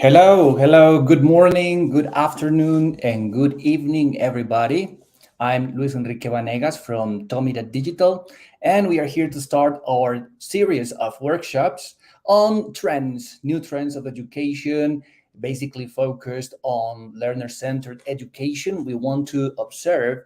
Hello, good morning, good afternoon, and good evening, everybody. I'm Luis Enrique Vanegas from TOMi Digital, and we are here to start our series of workshops on trends, new trends of education, basically focused on learner-centered education. We want to observe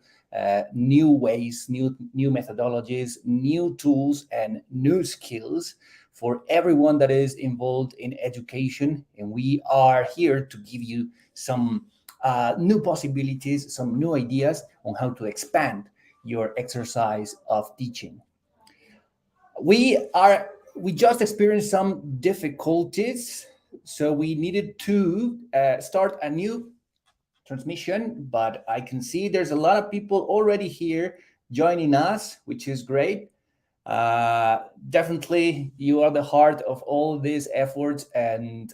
new ways, new methodologies, new tools, and new skills for everyone that is involved in education. And we are here to give you some new possibilities, some new ideas on how to expand your exercise of teaching. We just experienced some difficulties, so we needed to start a new transmission, but I can see there's a lot of people already here joining us, which is great. Definitely, you are the heart of all these efforts, and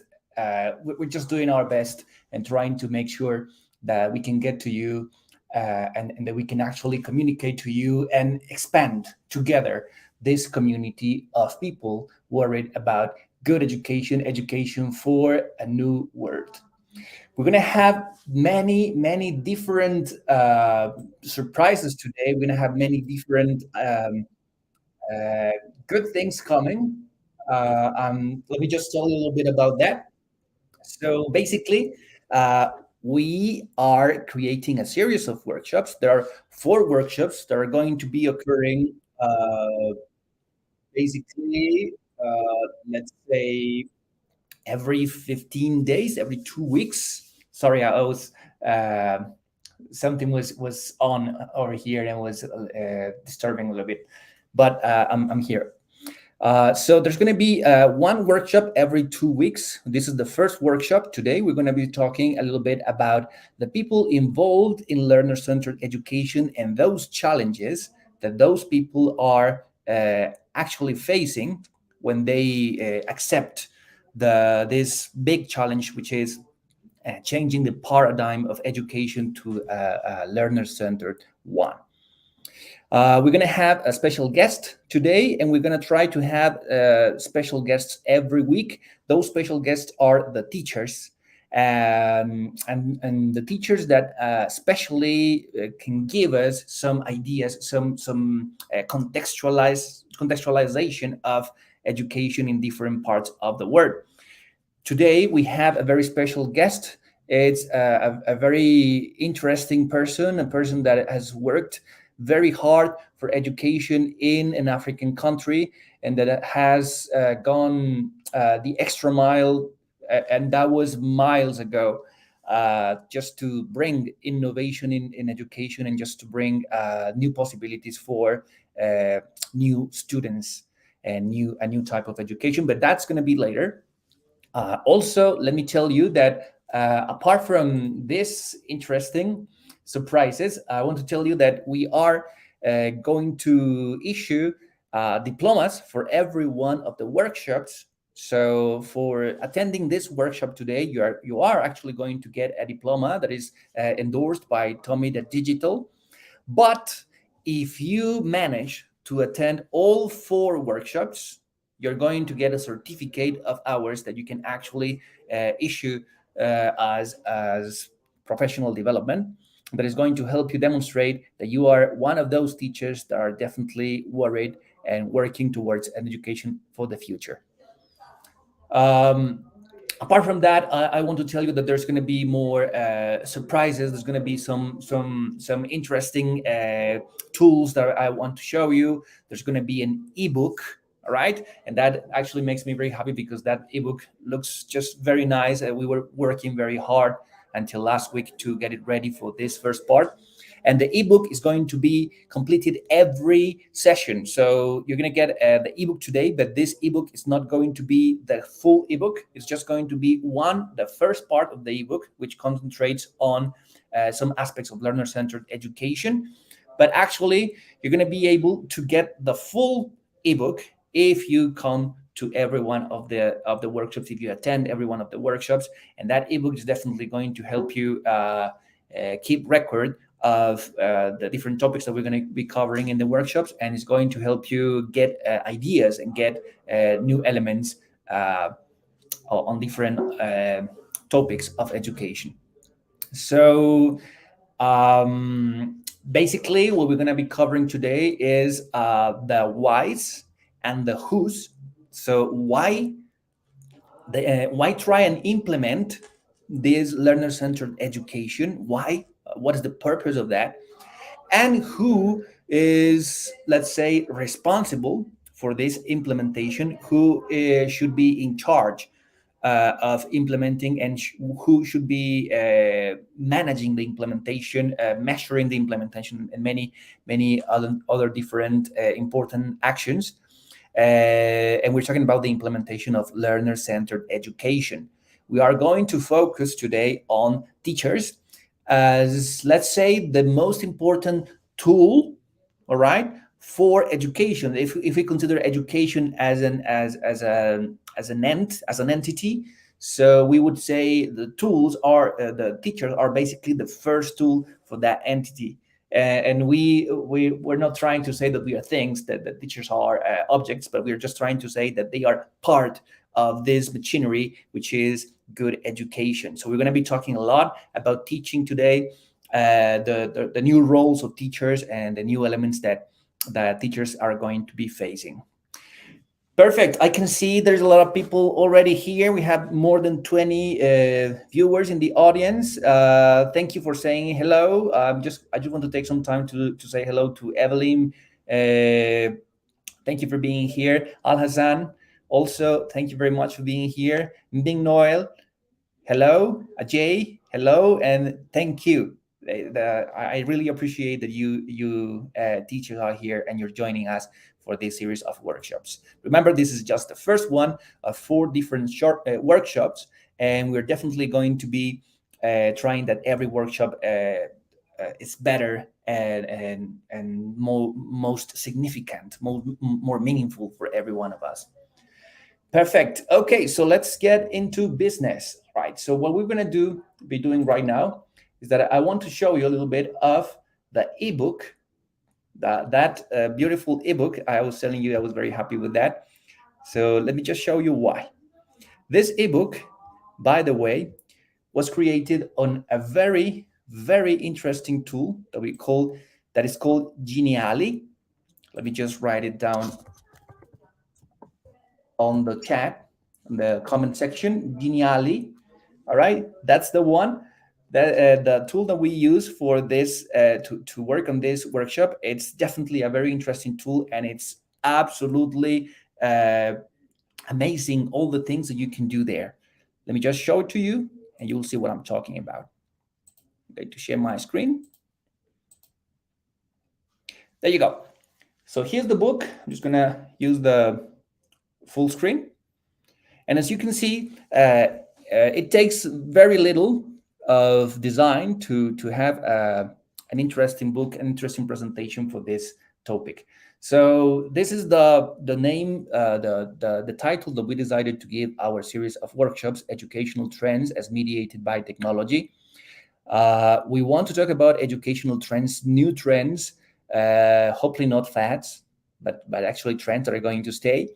we're just doing our best and trying to make sure that we can get to you and that we can actually communicate to you and expand together this community of people worried about good education, education for a new world. We're going to have many different surprises today. We're going to have many different uh, good things coming. Let me just tell you a little bit about that. So basically, uh, we are creating a series of workshops. There are 4 workshops that are going to be occurring basically, let's say, every 15 days, every 2 weeks. Sorry, I was something was on over here and was disturbing a little bit, but I'm here. So there's going to be one workshop every 2 weeks. This is the first workshop. Today, we're going to be talking a little bit about the people involved in learner-centered education and those challenges that those people are actually facing when they accept this big challenge, which is changing the paradigm of education to a learner-centered one. We're going to have a special guest today, and we're going to try to have special guests every week. Those special guests are the teachers, and the teachers that especially can give us some ideas, some contextualization of education in different parts of the world. Today, we have a very special guest. It's a very interesting person, a person that has worked very hard for education in an African country and that has gone the extra mile, and that was miles ago, just to bring innovation in education and just to bring new possibilities for new students and a new type of education. But that's going to be later. Also, let me tell you that apart from this interesting surprises, I want to tell you that we are going to issue diplomas for every one of the workshops. So for attending this workshop today, you are actually going to get a diploma that is endorsed by TOMi Digital. But if you manage to attend all 4 workshops, you're going to get a certificate of hours that you can actually issue as professional development, that is going to help you demonstrate that you are one of those teachers that are definitely worried and working towards an education for the future. Apart from that, I want to tell you that there's going to be more surprises. There's going to be some interesting tools that I want to show you. There's going to be an ebook All right, and that actually makes me very happy because that ebook looks just very nice. We were working very hard until last week to get it ready for this first part, and the ebook is going to be completed every session. So you're going to get the ebook today, but this ebook is not going to be the full ebook. It's just going to be the first part of the ebook, which concentrates on some aspects of learner-centered education. But actually, you're going to be able to get the full ebook if you come to every one of the workshops, if you attend every one of the workshops. And that ebook is definitely going to help you keep record of the different topics that we're going to be covering in the workshops, and it's going to help you get ideas and get new elements on different topics of education. So basically, what we're going to be covering today is the whys and the whos. So why try and implement this learner-centered education? Why? What is the purpose of that? And who is, let's say, responsible for this implementation? Who should be in charge of implementing, and who should be managing the implementation, measuring the implementation, and many other different important actions. And we're talking about the implementation of learner-centered education. We are going to focus today on teachers as, let's say, the most important tool, all right, for education. If we consider education as an entity, so we would say the tools are the teachers are basically the first tool for that entity. And we're not trying to say that we are things, that the teachers are objects, but we're just trying to say that they are part of this machinery, which is good education. So we're going to be talking a lot about teaching today, the new roles of teachers and the new elements that teachers are going to be facing. Perfect. I can see there's a lot of people already here. We have more than 20 viewers in the audience. Thank you for saying hello. I just want to take some time to say hello to Evelyn. Thank you for being here. Al Hassan, also, thank you very much for being here. Mbing Noel, hello. Ajay, hello, and thank you. I really appreciate that you teachers are here and you're joining us for this series of workshops. Remember, this is just the first one of 4 different short workshops, and we're definitely going to be trying that every workshop is better and most significant, more meaningful for every one of us. Perfect. Okay, so let's get into business, right? So what we're going to be doing right now is that I want to show you a little bit of the ebook, that beautiful ebook. I was telling you I was very happy with that. So let me just show you why. This ebook, by the way, was created on a very, very interesting tool that is called Geniali. Let me just write it down on the chat, in the comment section. Geniali. All right, that's the one. The tool that we use for this to work on this workshop. It's definitely a very interesting tool, and it's absolutely amazing, all the things that you can do there. Let me just show it to you, and you'll see what I'm talking about. I'm going to share my screen. There you go. So here's the book. I'm just going to use the full screen. And as you can see, it takes very little of design to have an interesting book, an interesting presentation for this topic. So this is the name, the title that we decided to give our series of workshops, Educational Trends as Mediated by Technology. We want to talk about educational trends, new trends, hopefully not fads, but actually trends that are going to stay.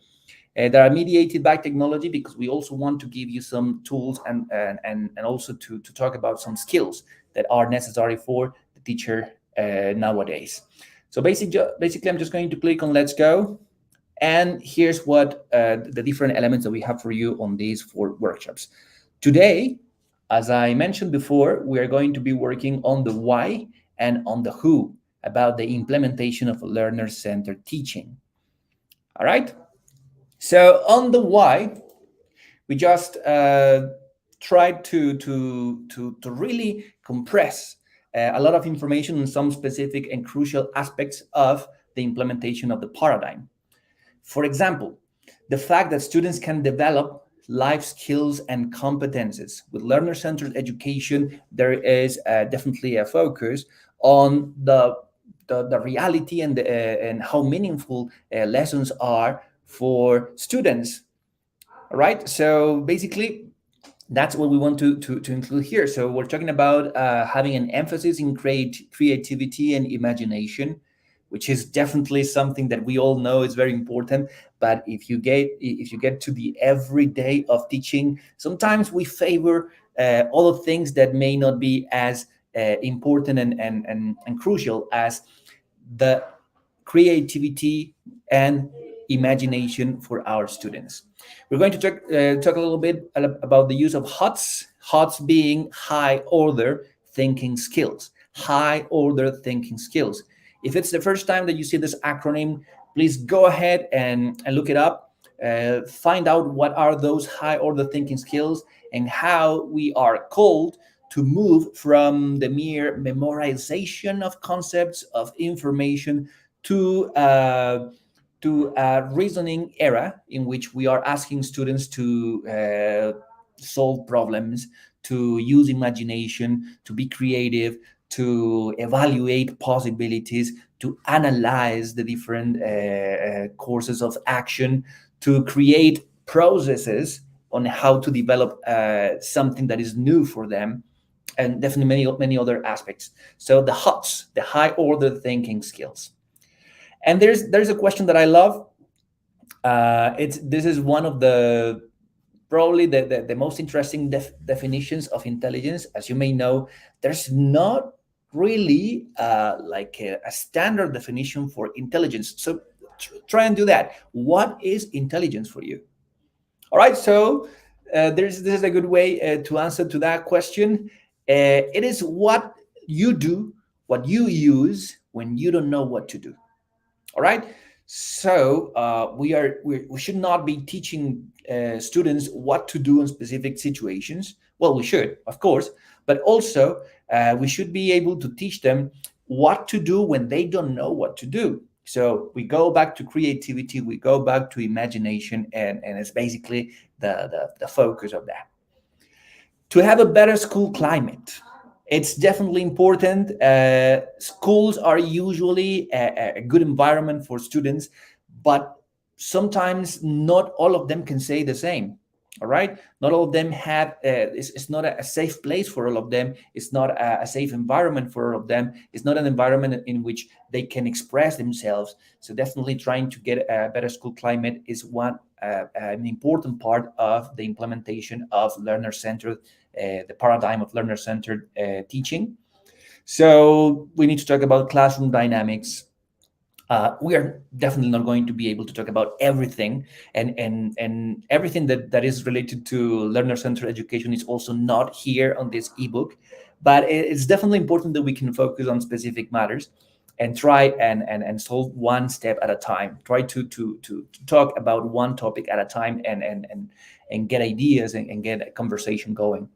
That are mediated by technology, because we also want to give you some tools and also to talk about some skills that are necessary for the teacher nowadays. So basically, I'm just going to click on Let's Go. And here's what the different elements that we have for you on these 4 workshops. Today, as I mentioned before, we are going to be working on the why and on the who about the implementation of learner-centered teaching. All right? So on the why, we just tried to really compress a lot of information on some specific and crucial aspects of the implementation of the paradigm. For example, the fact that students can develop life skills and competences. With learner centered education, there is definitely a focus on the reality and how meaningful lessons are for students. All right. So basically, that's what we want to include here. So we're talking about having an emphasis in creativity and imagination, which is definitely something that we all know is very important. But if you get to the everyday of teaching, sometimes we favor other things that may not be as important and crucial as the creativity and imagination for our students. We're going to talk a little bit about the use of HOTS, HOTS being high order thinking skills. High order thinking skills. If it's the first time that you see this acronym, please go ahead and look it up. Find out what are those high order thinking skills and how we are called to move from the mere memorization of concepts of information to a reasoning era in which we are asking students to solve problems, to use imagination, to be creative, to evaluate possibilities, to analyze the different courses of action, to create processes on how to develop something that is new for them, and definitely many other aspects. So the HOTS, the high order thinking skills. And there's a question that I love. It's This is one of the probably the most interesting definitions of intelligence. As you may know, there's not really like a standard definition for intelligence. So try and do that. What is intelligence for you? All right. So this is a good way to answer to that question. It is what you do, what you use when you don't know what to do. All right. So we should not be teaching students what to do in specific situations. Well, we should, of course, but also we should be able to teach them what to do when they don't know what to do. So we go back to creativity, we go back to imagination, and it's basically the focus of that. To have a better school climate, it's definitely important. Schools are usually a good environment for students, but sometimes not all of them can say the same. All right, not all of them have. It's not a safe place for all of them. It's not a safe environment for all of them. It's not an environment in which they can express themselves. So definitely trying to get a better school climate is an important part of the implementation of learner-centered, the paradigm of learner-centered teaching. So we need to talk about classroom dynamics. We are definitely not going to be able to talk about everything, and everything that is related to learner-centered education is also not here on this ebook. But it's definitely important that we can focus on specific matters and try and solve one step at a time. Try to talk about one topic at a time and get ideas and get a conversation going.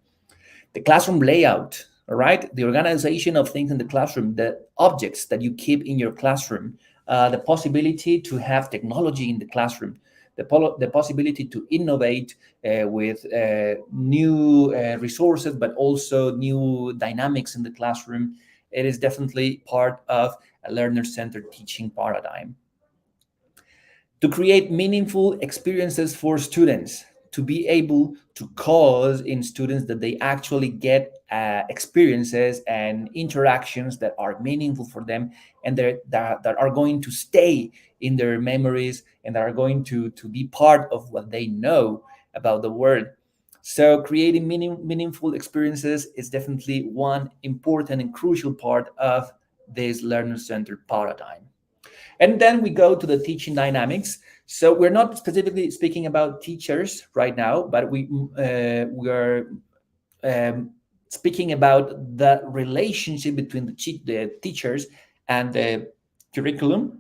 The classroom layout, all right, the organization of things in the classroom, the objects that you keep in your classroom, the possibility to have technology in the classroom, the possibility to innovate with new resources, but also new dynamics in the classroom. It is definitely part of a learner-centered teaching paradigm. To create meaningful experiences for students, to be able to cause in students that they actually get experiences and interactions that are meaningful for them, and that are going to stay in their memories and that are going to be part of what they know about the world. So creating meaningful experiences is definitely one important and crucial part of this learner-centered paradigm. And then we go to the teaching dynamics. So we're not specifically speaking about teachers right now, but we are speaking about the relationship between the teachers and the curriculum,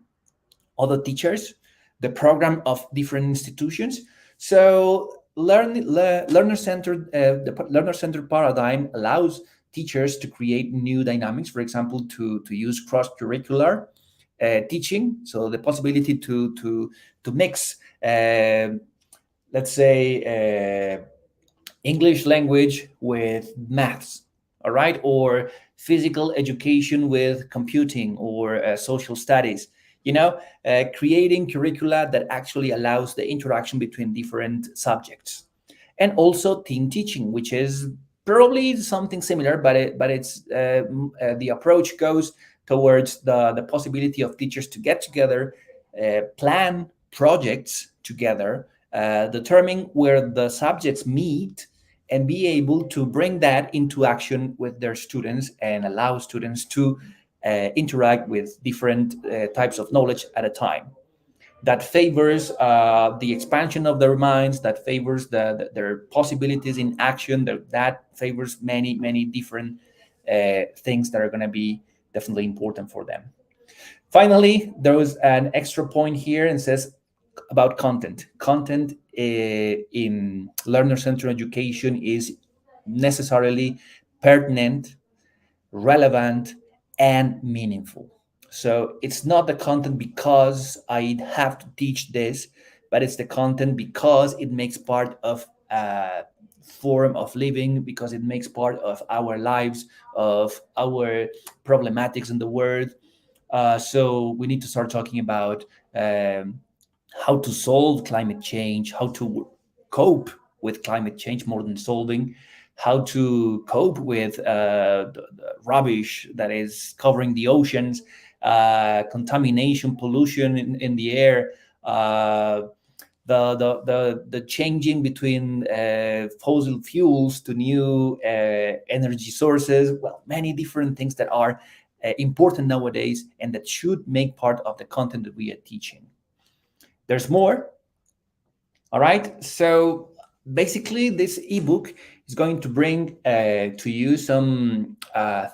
other teachers, the program of different institutions. So the learner-centered paradigm allows teachers to create new dynamics, for example, to use cross-curricular teaching. So the possibility to mix, let's say, English language with maths, all right, or physical education with computing or social studies. Creating curricula that actually allows the interaction between different subjects, and also team teaching, which is probably something similar, but it's the approach goes towards the possibility of teachers to get together, plan projects together, determine where the subjects meet, and be able to bring that into action with their students and allow students to interact with different types of knowledge at a time. That favors the expansion of their minds, that favors their possibilities in action, that favors many different things that are going to be definitely important for them. Finally, there was an extra point here and says about content. Content in learner-centered education is necessarily pertinent, relevant, and meaningful. So it's not the content because I have to teach this, but it's the content because it makes part of a form of living, because it makes part of our lives, of our problematics in the world. So we need to start talking about how to solve climate change, how to cope with climate change more than solving, how to cope with the rubbish that is covering the oceans, contamination, pollution in the air, the changing between fossil fuels to new energy sources. Well, many different things that are important nowadays and that should make part of the content that we are teaching. There's more. All right. So basically, this ebook is going to bring to you some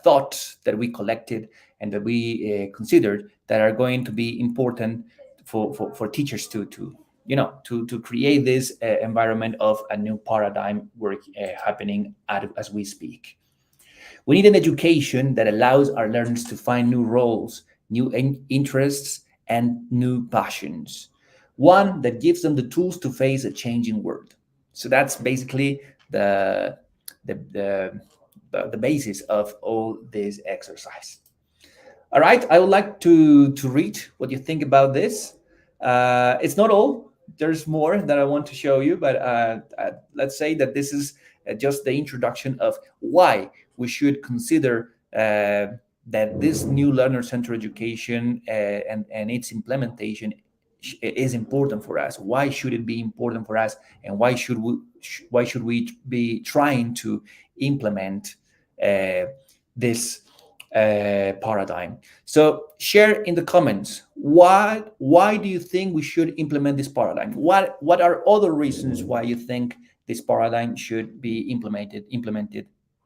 thoughts that we collected and that we considered that are going to be important for teachers to create this environment of a new paradigm work happening as we speak. We need an education that allows our learners to find new roles, new interests, and new passions. One that gives them the tools to face a changing world. So that's basically the, the, the basis of all this exercise. All right, I would like to read what you think about this. It's not all. There's more that I want to show you, but let's say that this is just the introduction of why we should consider that this new learner-centered education and its implementation is important for us. Why should it be important for us, and why should we be trying to implement this paradigm? So share in the comments why do you think we should implement this paradigm? What are other reasons why you think this paradigm should be implemented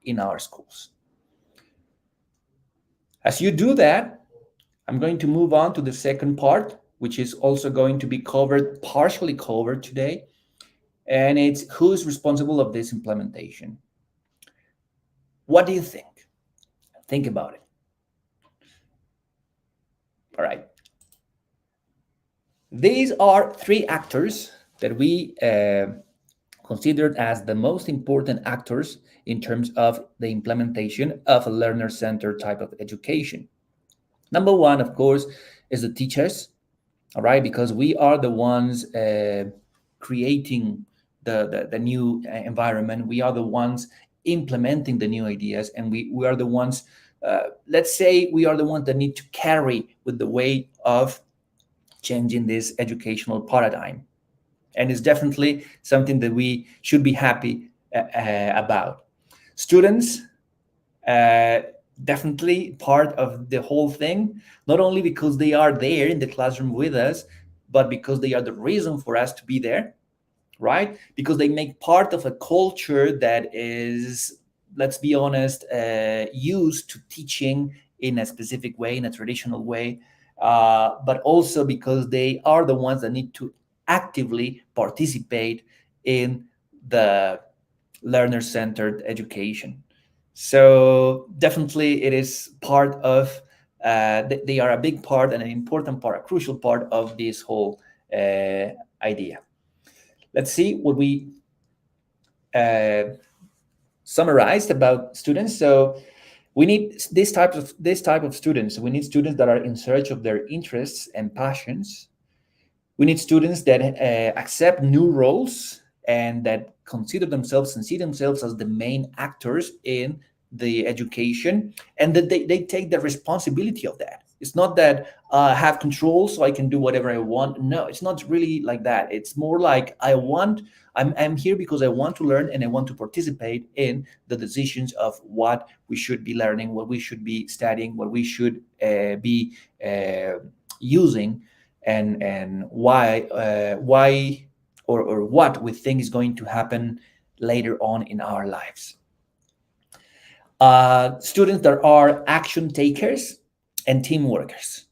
in our schools? As you do that, I'm going to move on to the second part, which is also going to be partially covered today, and it's who's responsible of this implementation. What do you think? Think about it. All right. These are three actors that we considered as the most important actors in terms of the implementation of a learner-centered type of education. Number one, of course, is the teachers, all right, because we are the ones creating the new environment. We are the ones implementing the new ideas, and we are the ones, let's say, we are the ones that need to carry with the weight of changing this educational paradigm. And it's definitely something that we should be happy about. Students, definitely part of the whole thing, not only because they are there in the classroom with us, but because they are the reason for us to be there, right? Because they make part of a culture that is, let's be honest, used to teaching in a specific way, in a traditional way. but also because they are the ones that need to actively participate in the learner-centered education. So definitely it is part of, they are a big part and an important part, a crucial part of this whole idea. Let's see what we uh, summarized about students. So we need this type of students. We need students that are in search of their interests and passions. We need students that accept new roles and that consider themselves and see themselves as the main actors in the education, and that they take the responsibility of that. It's not that I have control so I can do whatever I want. No, it's not really like that. It's more like I'm here because I want to learn and I want to participate in the decisions of what we should be learning, what we should be studying, what we should be using, and why or what we think is going to happen later on in our lives. Students that are action takers and team workers.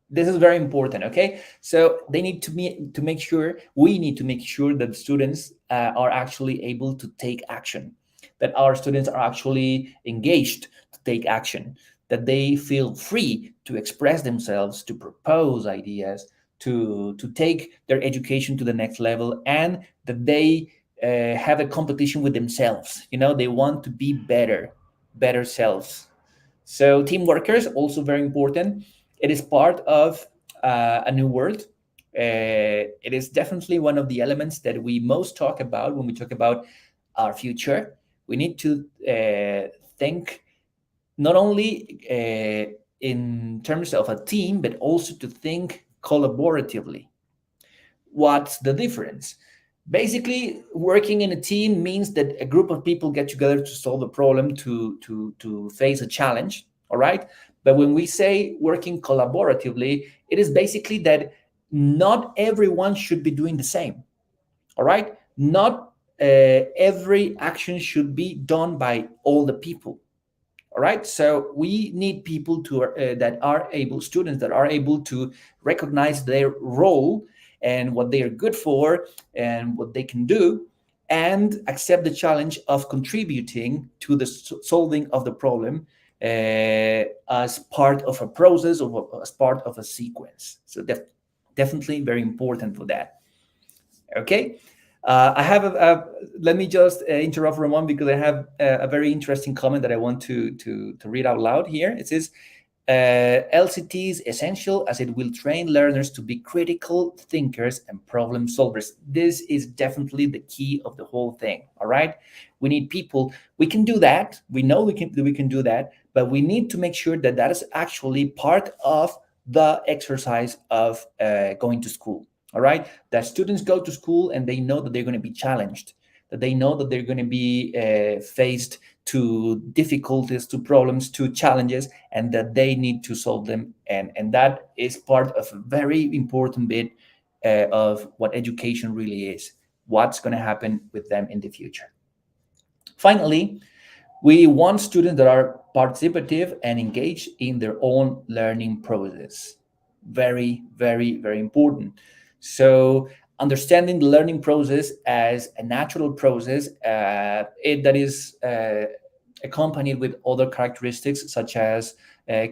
This is very important. Okay, so they need to make sure, we need to make sure that students are actually able to take action, that our students are actually engaged to take action, that they feel free to express themselves, to propose ideas, to take their education to the next level, and that they have a competition with themselves. They want to be better selves. So team workers also very important. It is part of a new world. It is definitely one of the elements that we most talk about when we talk about our future. We need to think not only in terms of a team, but also to think collaboratively. What's the difference? Basically, working in a team means that a group of people get together to solve a problem, to face a challenge. All right. But when we say working collaboratively, it is basically that not everyone should be doing the same. All right. Not every action should be done by all the people. All right. So we need people that are able, students that are able to recognize their role and what they are good for and what they can do, and accept the challenge of contributing to the solving of the problem as part of a process or as part of a sequence. So definitely very important for that. Okay. I have let me just interrupt for a moment because I have a very interesting comment that I want to read out loud here. It says, LCT is essential as it will train learners to be critical thinkers and problem solvers. This is definitely the key of the whole thing. All right. We need people. We can do that. We know we can do that, but we need to make sure that that is actually part of the exercise of going to school. All right, that students go to school and they know that they're going to be challenged, that they know that they're going to be faced to difficulties, to problems, to challenges, and that they need to solve them. And that is part of a very important bit of what education really is, what's going to happen with them in the future. Finally, we want students that are participative and engaged in their own learning process. Very, very, very important. So, understanding the learning process as a natural process that is accompanied with other characteristics such as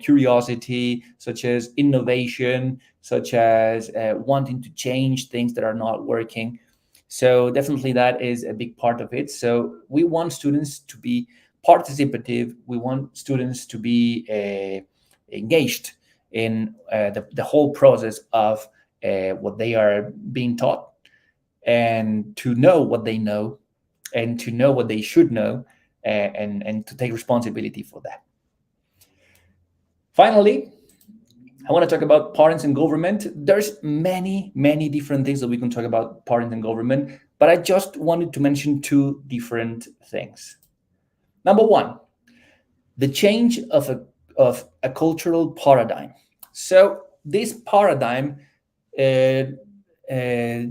curiosity, such as innovation, such as wanting to change things that are not working. So definitely that is a big part of it. So we want students to be participative. We want students to be engaged in the whole process of what they are being taught, and to know what they know, and to know what they should know, and to take responsibility for that. Finally, I want to talk about parents and government. There's many different things that we can talk about parents and government, but I just wanted to mention two different things. Number one, the change of a cultural paradigm. So this paradigm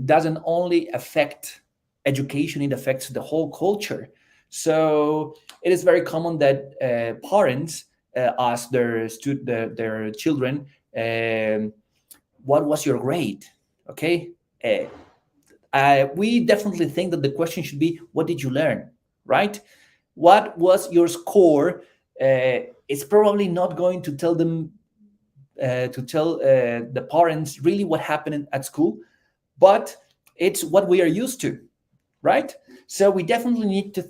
doesn't only affect education, it affects the whole culture. So it is very common that parents ask their children Um, what was your grade? Okay. We definitely think that the question should be, what did you learn? Right? What was your score? It's probably not going to tell them to tell the parents really what happened at school, but it's what we are used to, right? So we definitely need to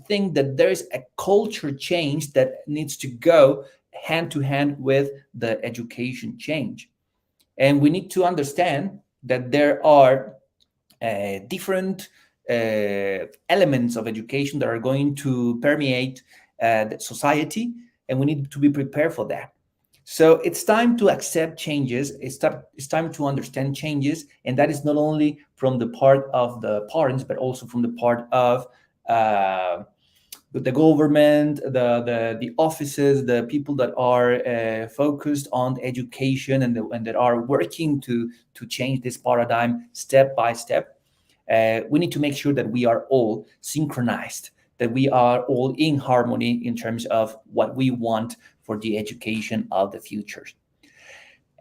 think that there is a culture change that needs to go hand to hand with the education change. And we need to understand that there are different elements of education that are going to permeate the society, and we need to be prepared for that. So it's time to accept changes. It's time to understand changes, and that is not only from the part of the parents, but also from the part of uh, the government, the offices, the people that are focused on education and that are working to change this paradigm step by step. We need to make sure that we are all synchronized, that we are all in harmony in terms of what we want for the education of the future.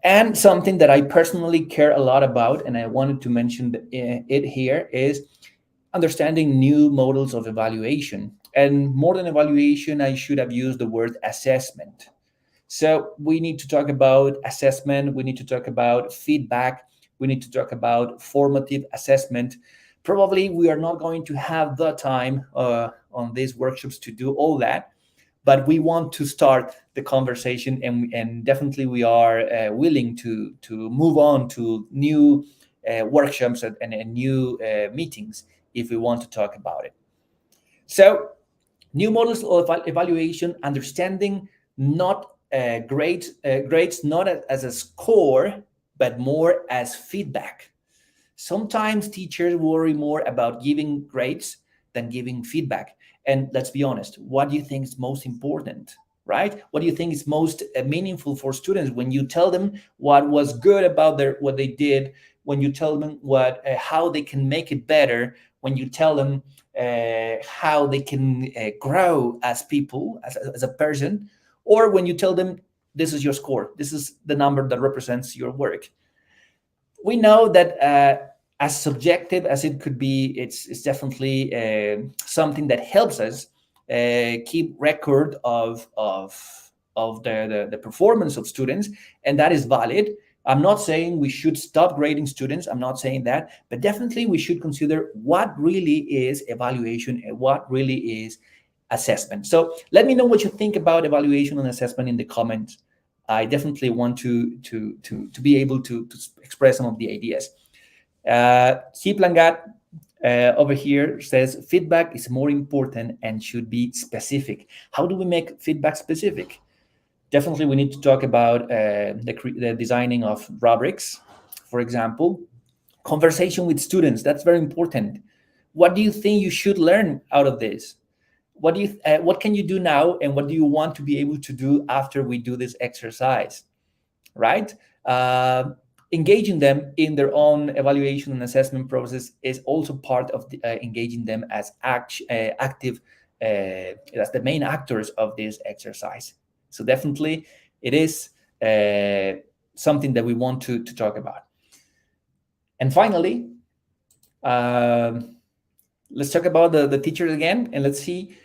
And something that I personally care a lot about, and I wanted to mention it here, is understanding new models of evaluation. And more than evaluation, I should have used the word assessment. So we need to talk about assessment, we need to talk about feedback, we need to talk about formative assessment. Probably we are not going to have the time on these workshops to do all that, but we want to start the conversation, and definitely we are willing to move on to new workshops and new meetings if we want to talk about it. So new models of evaluation, understanding not grades not as a score, but more as feedback. Sometimes teachers worry more about giving grades than giving feedback. And let's be honest, what do you think is most important, right? What do you think is most meaningful for students when you tell them what was good about what they did, when you tell them how they can make it better, when you tell them how they can grow as people, as a person, or when you tell them this is your score, this is the number that represents your work. We know that as subjective as it could be, it's definitely something that helps us keep record of the performance of students, and that is valid. I'm not saying we should stop grading students. I'm not saying that, but definitely we should consider what really is evaluation and what really is assessment. So let me know what you think about evaluation and assessment in the comments. I definitely want to be able to express some of the ideas. Hip Langat over here says feedback is more important and should be specific. How do we make feedback specific? Definitely, we need to talk about the designing of rubrics, for example. Conversation with students, that's very important. What do you think you should learn out of this? What can you do now, and what do you want to be able to do after we do this exercise, right? Engaging them in their own evaluation and assessment process is also part of engaging them as active, as the main actors of this exercise. So definitely, it is something that we want to talk about. And finally, let's talk about the teachers again, and let's see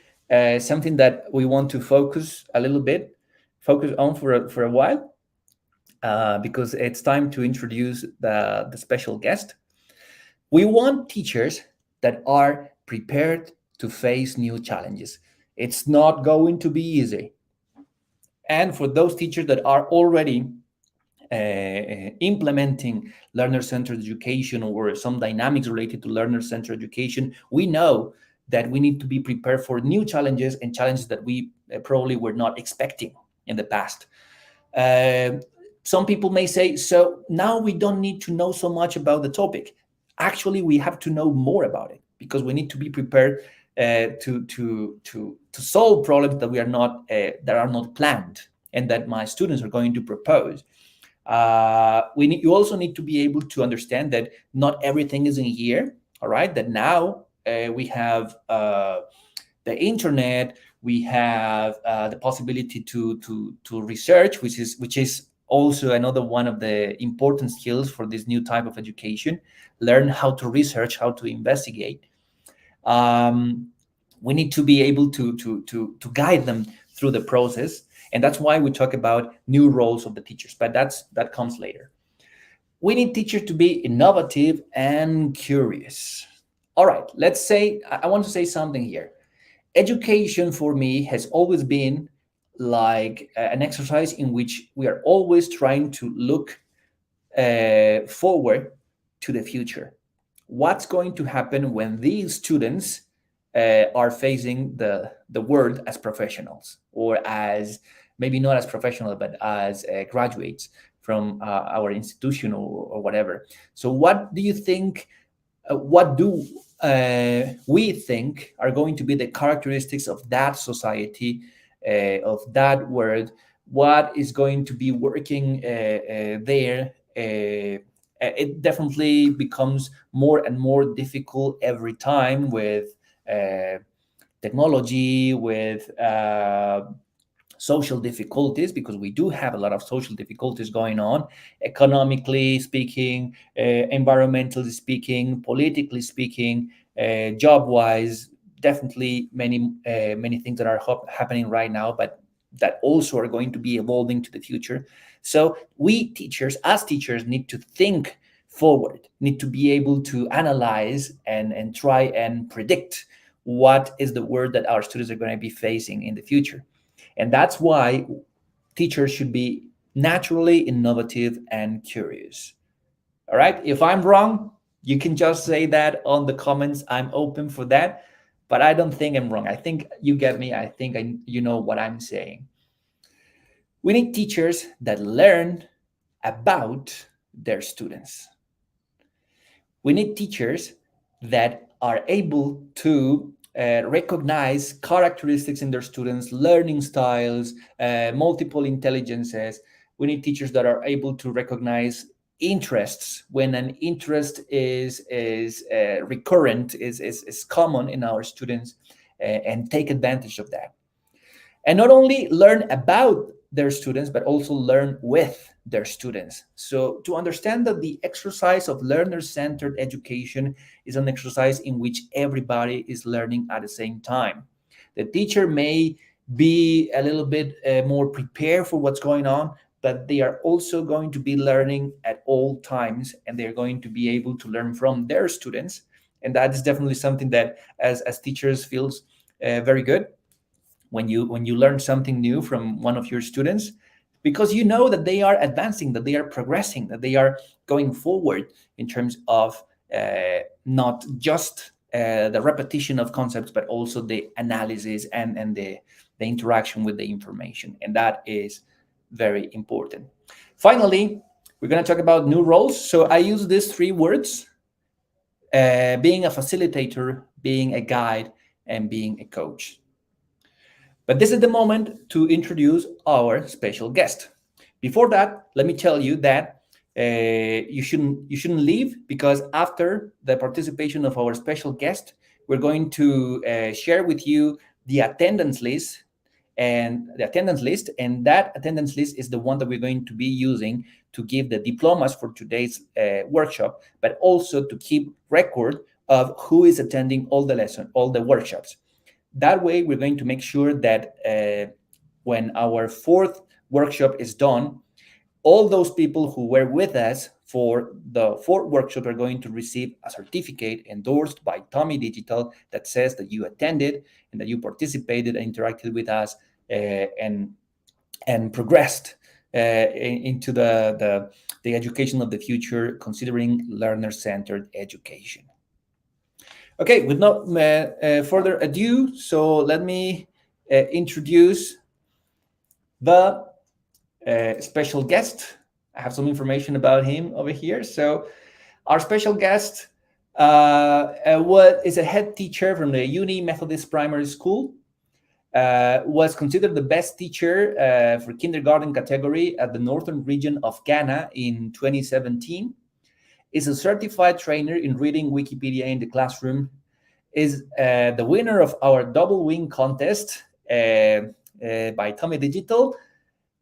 something that we want to focus on for a while, because it's time to introduce the special guest. We want teachers that are prepared to face new challenges. It's not going to be easy. And for those teachers that are already implementing learner-centered education or some dynamics related to learner-centered education, we know that we need to be prepared for new challenges and challenges that we probably were not expecting in the past. Some people may say, so now we don't need to know so much about the topic. Actually, we have to know more about it, because we need to be prepared to solve problems that are not planned and that my students are going to propose. You also need to be able to understand that not everything is in here. All right, that now we have the internet, we have the possibility to research, which is Also, another one of the important skills for this new type of education, learn how to research, how to investigate. Um, we need to be able to guide them through the process, and that's why we talk about new roles of the teachers. But that comes later. We need teachers to be innovative and curious. All right, let's say I want to say something here. Education for me has always been like an exercise in which we are always trying to look forward to the future. What's going to happen when these students are facing the world as professionals, or as maybe not as professional, but as graduates from our institution, or whatever. So, what do you think? What do we think are going to be the characteristics of that society, of that world? What is going to be working there? It definitely becomes more and more difficult every time with uh, technology, with social difficulties, because we do have a lot of social difficulties going on, economically speaking, environmentally speaking, politically speaking, job wise. Definitely many things that are happening right now, but that also are going to be evolving to the future. So we teachers, as teachers, need to think forward, need to be able to analyze and try and predict what is the word that our students are going to be facing in the future. And that's why teachers should be naturally innovative and curious. All right. If I'm wrong, you can just say that on the comments. I'm open for that. But I don't think I'm wrong. I think you get me. I think you know what I'm saying. We need teachers that learn about their students. We need teachers that are able to recognize characteristics in their students, learning styles, multiple intelligences. We need teachers that are able to recognize interests when an interest is recurrent, is common in our students, and take advantage of that. And not only learn about their students, but also learn with their students. So to understand that the exercise of learner-centered education is an exercise in which everybody is learning at the same time. The teacher may be a little bit more prepared for what's going on, but they are also going to be learning at all times, and they're going to be able to learn from their students. And that is definitely something that as teachers feels very good when you learn something new from one of your students, because you know that they are advancing, that they are progressing, that they are going forward in terms of not just the repetition of concepts, but also the analysis and the interaction with the information. And that is very important. Finally, we're going to talk about new roles. So I use these three words: being a facilitator, being a guide, and being a coach. But this is the moment to introduce our special guest. Before that, let me tell you that you shouldn't leave, because after the participation of our special guest, we're going to share with you the attendance list, and that attendance list is the one that we're going to be using to give the diplomas for today's workshop, but also to keep record of who is attending all the workshops. That way, we're going to make sure that when our fourth workshop is done, all those people who were with us for the fourth workshop are going to receive a certificate endorsed by TOMi Digital that says that you attended and that you participated and interacted with us, and progressed into the education of the future, considering learner-centered education. Okay, with no further ado, so let me introduce the special guest. I have some information about him over here. So our special guest is a head teacher from the Uni Methodist Primary School, was considered the best teacher for kindergarten category at the Northern region of Ghana in 2017, is a certified trainer in reading Wikipedia in the classroom, is the winner of our double wing contest by TOMi Digital,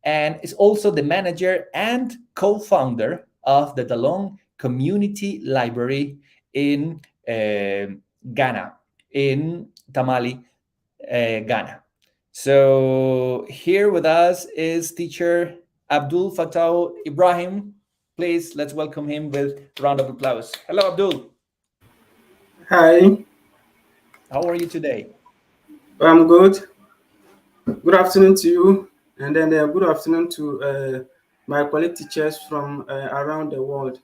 and is also the manager and co-founder of the Dalong Community Library in Ghana, in Tamale, Ghana. So here with us is teacher Abdul Fattah Ibrahim. Please let's welcome him with a round of applause. Hello, Abdul. Hi, How are you today? I'm good. Good afternoon to you, and then good afternoon to my colleague teachers from around the world.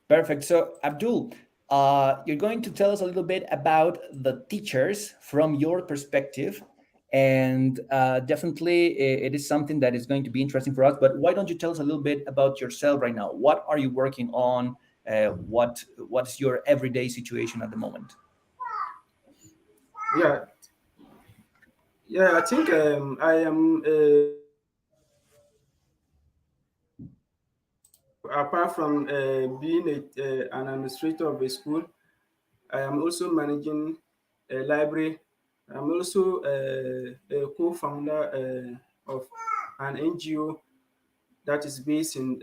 Perfect. So, Abdul, you're going to tell us a little bit about the teachers from your perspective. And definitely, it is something that is going to be interesting for us. But why don't you tell us a little bit about yourself right now? What are you working on? What's your everyday situation at the moment? Yeah, yeah. I think I am apart from being an administrator of a school, I am also managing a library. I'm also a co-founder of an NGO that is based in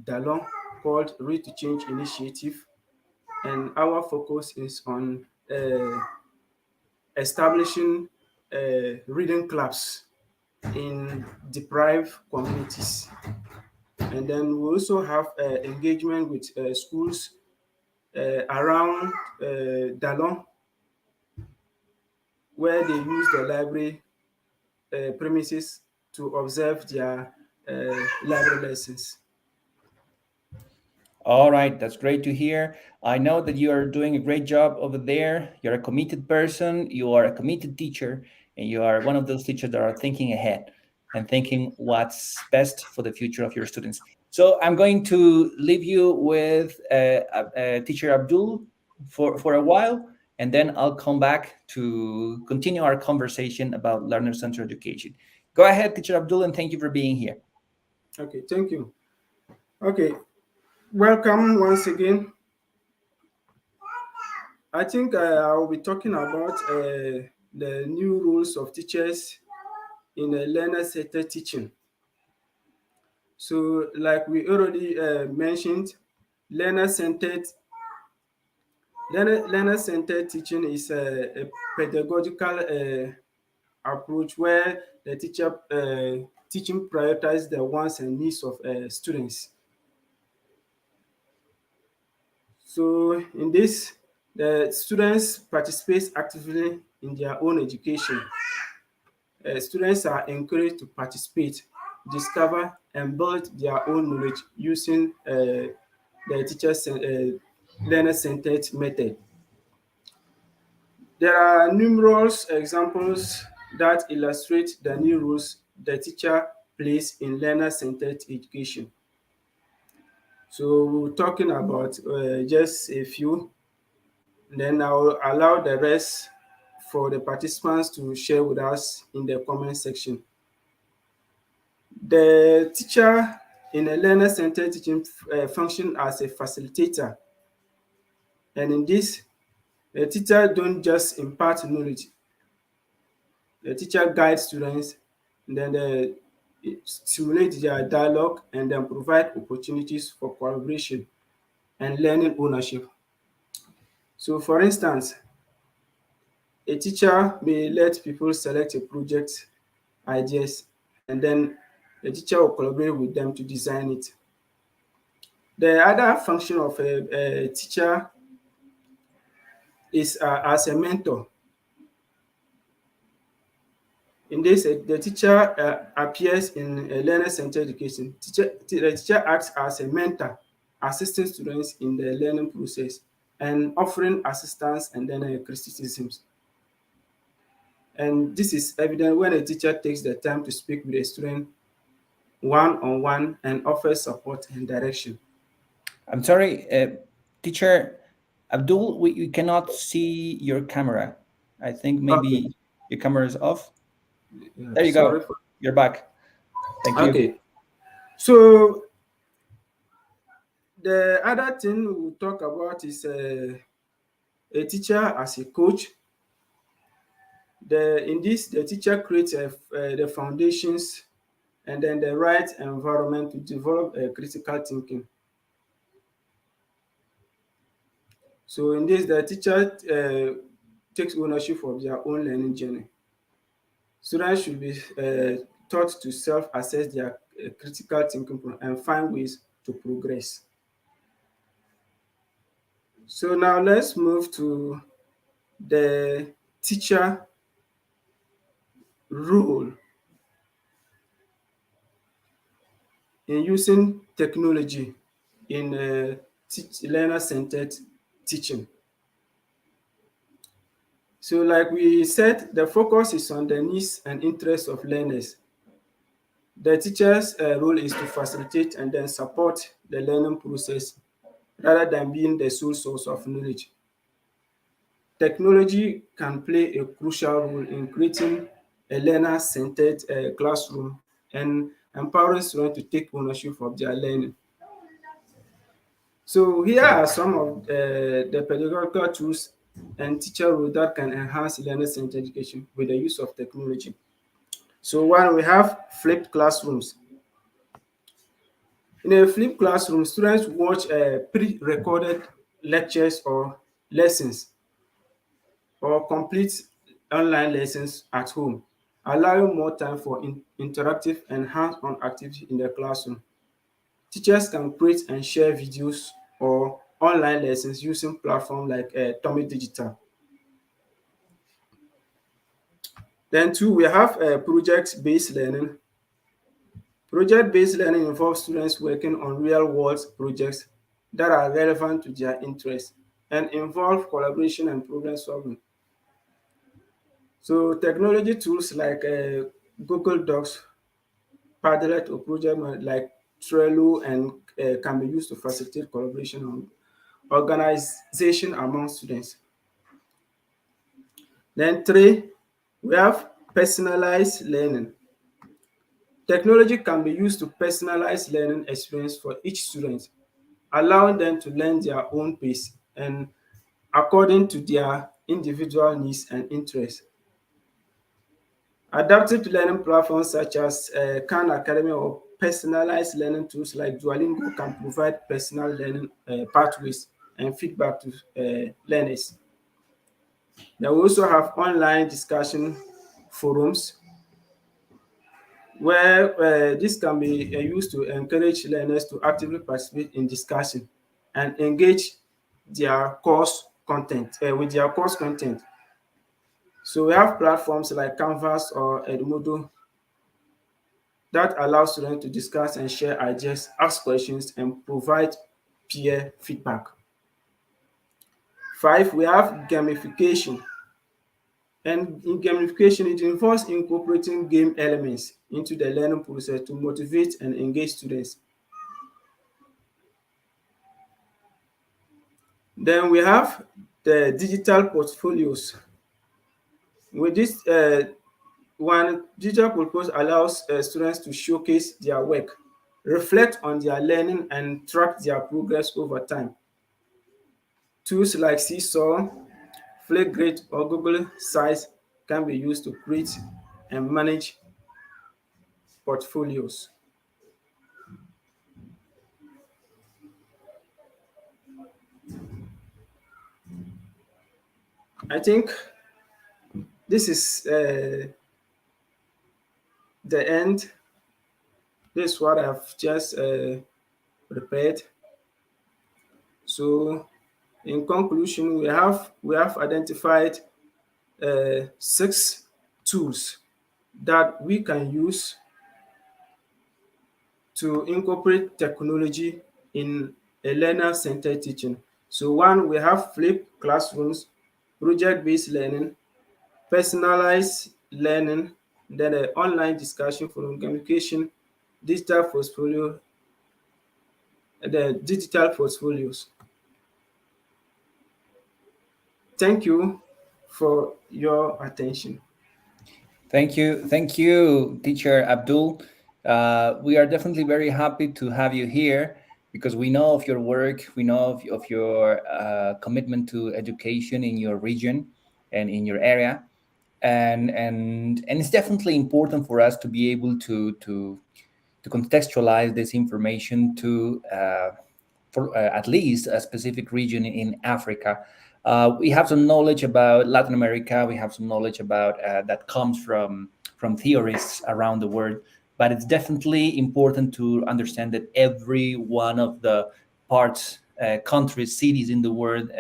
Dalong called Read to Change Initiative, and our focus is on establishing reading clubs in deprived communities. And then we also have engagement with schools around Dalong, where they use the library premises to observe their library lessons. All right, that's great to hear. I know that you are doing a great job over there. You're a committed person, you are a committed teacher, and you are one of those teachers that are thinking ahead and thinking what's best for the future of your students. So I'm going to leave you with teacher Abdul for a while, and then I'll come back to continue our conversation about learner-centered education. Go ahead, teacher Abdul, and thank you for being here. Okay, thank you. Okay, welcome once again. I think I will be talking about the new rules of teachers in a learner-centered teaching. So, like we already mentioned, learner-centered learner-centered teaching is a pedagogical approach where the teacher teaching prioritize the wants and needs of students. So, in this, the students participate actively in their own education. Students are encouraged to participate, discover, and build their own knowledge using the learner-centered method. There are numerous examples that illustrate the new roles the teacher plays in learner-centered education. So we're talking about just a few, then I'll allow the rest for the participants to share with us in the comment section. The teacher in a learner-centered teaching function as a facilitator, and in this, the teacher don't just impart knowledge. The teacher guides students, and then they stimulate their dialogue, and then provide opportunities for collaboration and learning ownership. So, for instance, a teacher may let people select a project ideas, and then the teacher will collaborate with them to design it. The other function of a teacher is as a mentor. In this, the teacher appears in a learner-centered education. The teacher acts as a mentor, assisting students in the learning process and offering assistance and then criticisms. And this is evident when a teacher takes the time to speak with a student one-on-one and offers support and direction. I'm sorry, teacher Abdul, we cannot see your camera. I think Okay. maybe your camera is off. Yeah, There you sorry go. for. You're back. Thank you. Okay. So the other thing we'll talk about is a teacher as a coach. In this, the teacher creates the foundations and then the right environment to develop critical thinking. So in this, the teacher takes ownership of their own learning journey. Students should be taught to self-assess their critical thinking and find ways to progress. So now let's move to the teacher role in using technology in learner-centered teaching. So like we said, the focus is on the needs and interests of learners. The teacher's role is to facilitate and then support the learning process rather than being the sole source of knowledge. Technology can play a crucial role in creating a learner-centered classroom and empowering students to take ownership of their learning. So here are some of the pedagogical tools and teacher roles that can enhance learner-centered education with the use of technology. So one, we have flipped classrooms. In a flipped classroom, students watch pre-recorded lectures or lessons or complete online lessons at home, allowing more time for interactive and hands-on activity in the classroom. Teachers can create and share videos or online lessons using platforms like TOMi Digital. Then two, we have project-based learning. Project-based learning involves students working on real-world projects that are relevant to their interests and involve collaboration and problem solving. So technology tools like Google Docs, Padlet, or like Trello and can be used to facilitate collaboration and organization among students. Then three, we have personalized learning. Technology can be used to personalize learning experience for each student, allowing them to learn their own pace and according to their individual needs and interests. Adaptive learning platforms such as Khan Academy or personalized learning tools like Duolingo can provide personal learning pathways and feedback to learners. They will also have online discussion forums where this can be used to encourage learners to actively participate in discussion and engage their course content with their course content. So we have platforms like Canvas or Edmodo that allow students to discuss and share ideas, ask questions, and provide peer feedback. Five, we have gamification. And in gamification, it involves incorporating game elements into the learning process to motivate and engage students. Then we have the digital portfolios. With this one, digital portfolios allows students to showcase their work, reflect on their learning, and track their progress over time. Tools like Seesaw, Flipgrid, or Google Sites can be used to create and manage portfolios. I think this is the end. This is what I've just prepared. So, in conclusion, we have identified six tools that we can use to incorporate technology in a learner-centered teaching. So one, we have flipped classrooms, project-based learning, personalized learning, then an online discussion forum, gamification, digital portfolio, the digital portfolios. Thank you for your attention. Thank you, Teacher Abdul. We are definitely very happy to have you here because we know of your work, we know of your commitment to education in your region and in your area. and it's definitely important for us to be able to contextualize this information to for at least a specific region in Africa. We have some knowledge about Latin America. We have some knowledge about that comes from theorists around the world, but it's definitely important to understand that every one of the parts, countries, cities in the world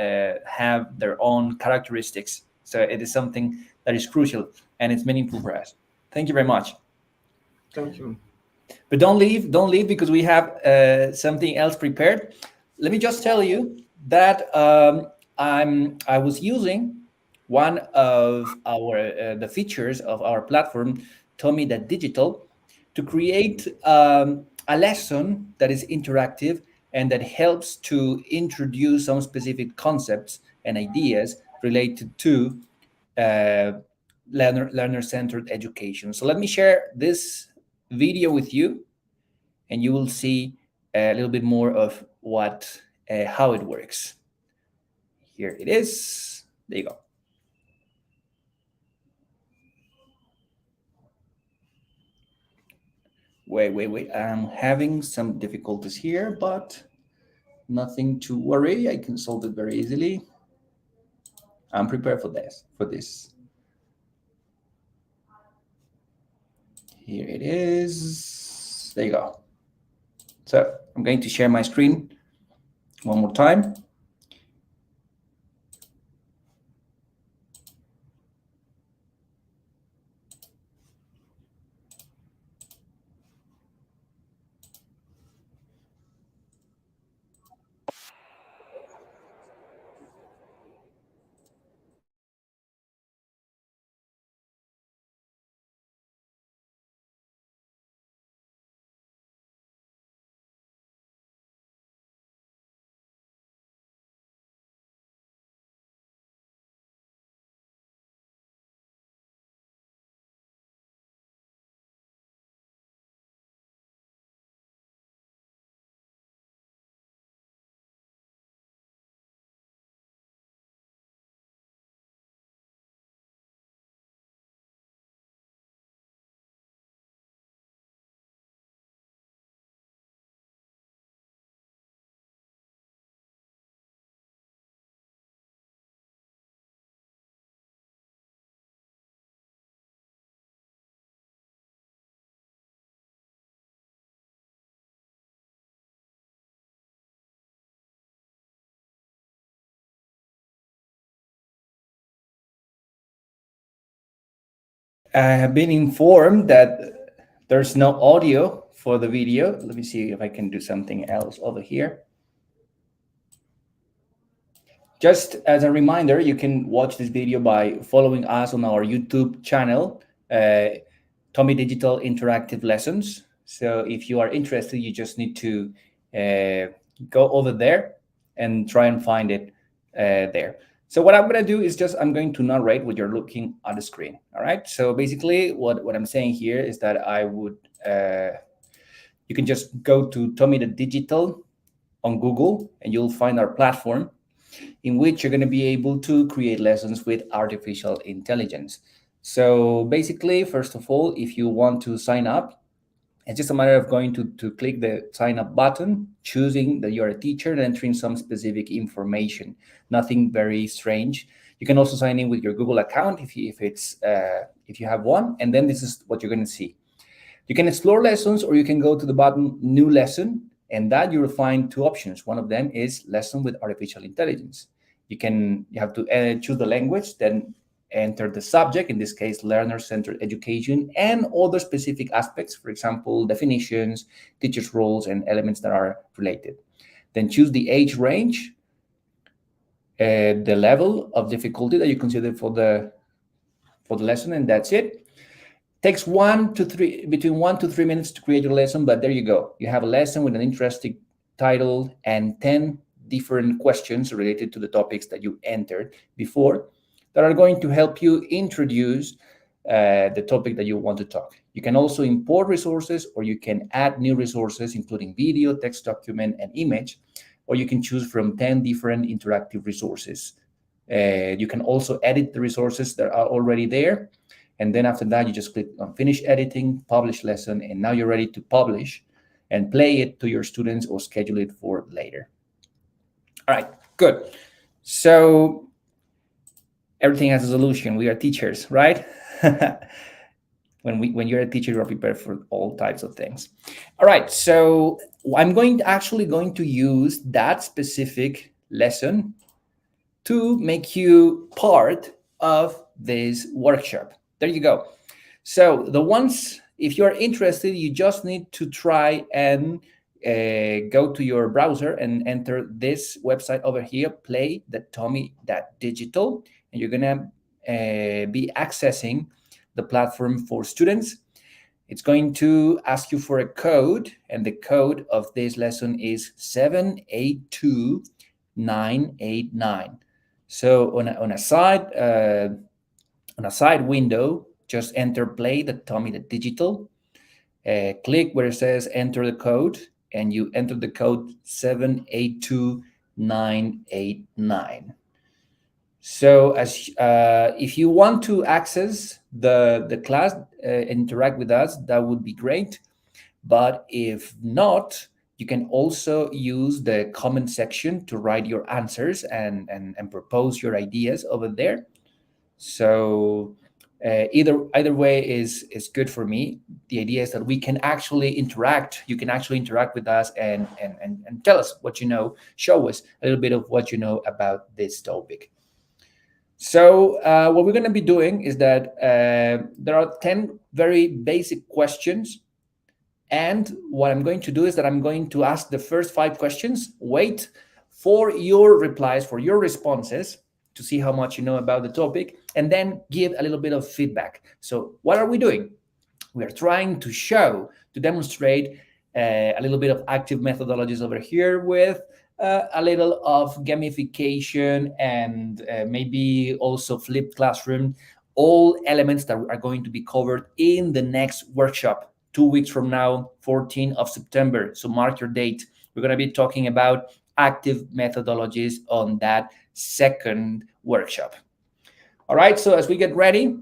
have their own characteristics. So it is something that is crucial and it's meaningful for us. Thank you very much. Thank you. But don't leave because we have something else prepared. Let me just tell you that I was using one of our the features of our platform, TOMi Digital, to create a lesson that is interactive and that helps to introduce some specific concepts and ideas related to uh, learner-centered education. So let me share this video with you, and you will see a little bit more of what how it works. Here it is. There you go. Wait. I'm having some difficulties here, but nothing to worry. I can solve it very easily. I'm prepared for this. Here it is. There you go. So I'm going to share my screen one more time. I have been informed that there's no audio for the video. Let me see if I can do something else over here. Just as a reminder, you can watch this video by following us on our YouTube channel, TOMi Digital Interactive Lessons. So if you are interested, you just need to go over there and try and find it there. So what I'm going to do is just I'm going to narrate what you're looking on the screen. All right. So basically, what I'm saying here is that I would you can just go to TOMi Digital on Google, and you'll find our platform in which you're going to be able to create lessons with artificial intelligence. So basically, first of all, if you want to sign up, it's just a matter of going to click the sign up button, choosing that you're a teacher, and entering some specific information. Nothing very strange. You can also sign in with your Google account if you have one, and then this is what you're going to see. You can explore lessons, or you can go to the button New Lesson, and that you will find two options. One of them is Lesson with Artificial Intelligence. You have to choose the language, then enter the subject, in this case, learner-centered education, and other specific aspects, for example, definitions, teachers' roles, and elements that are related. Then choose the age range, the level of difficulty that you consider for the lesson, and that's it. Takes between 1 to 3 minutes to create your lesson, but there you go. You have a lesson with an interesting title and 10 different questions related to the topics that you entered before that are going to help you introduce the topic that you want to talk. You can also import resources, or you can add new resources, including video, text document, and image, or you can choose from 10 different interactive resources You can also edit the resources that are already there. And then after that, you just click on finish editing, publish lesson, and now you're ready to publish and play it to your students or schedule it for later. All right, good. So everything has a solution. We are teachers, right? When you're a teacher, you're prepared for all types of things. All right, so I'm actually going to use that specific lesson to make you part of this workshop. There you go. So the ones, if you're interested, you just need to try and go to your browser and enter this website over here, play.tomi.digital, and you're gonna be accessing the platform for students. It's going to ask you for a code, and the code of this lesson is 782989. So on a side window, just enter play.tomi.digital. Click where it says enter the code, and you enter the code 782989. So if you want to access the class, interact with us, that would be great. But if not, you can also use the comment section to write your answers and propose your ideas over there. So either way is good for me. The idea is that we can actually interact. You can actually interact with us and tell us what you know. Show us a little bit of what you know about this topic. So what we're going to be doing is that there are 10 very basic questions. And what I'm going to do is that I'm going to ask the first 5 questions, wait for your replies, for your responses, to see how much you know about the topic, and then give a little bit of feedback. So what are we doing? We are trying to demonstrate a little bit of active methodologies over here with a little of gamification and maybe also flipped classroom, all elements that are going to be covered in the next workshop 2 weeks from now, 14th of September. So mark your date. We're going to be talking about active methodologies on that second workshop. All right, so as we get ready,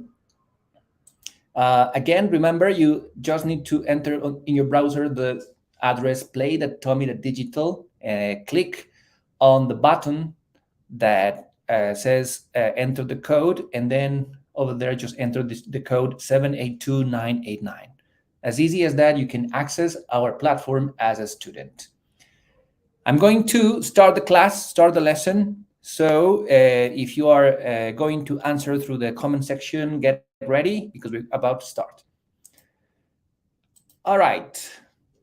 again, remember, you just need to enter in your browser the address play.tomi.digital, click on the button that says enter the code, and then over there just enter the code 782989. As easy as that, you can access our platform as a student. I'm going to start the lesson. So if you are going to answer through the comment section, get ready because we're about to start. All right.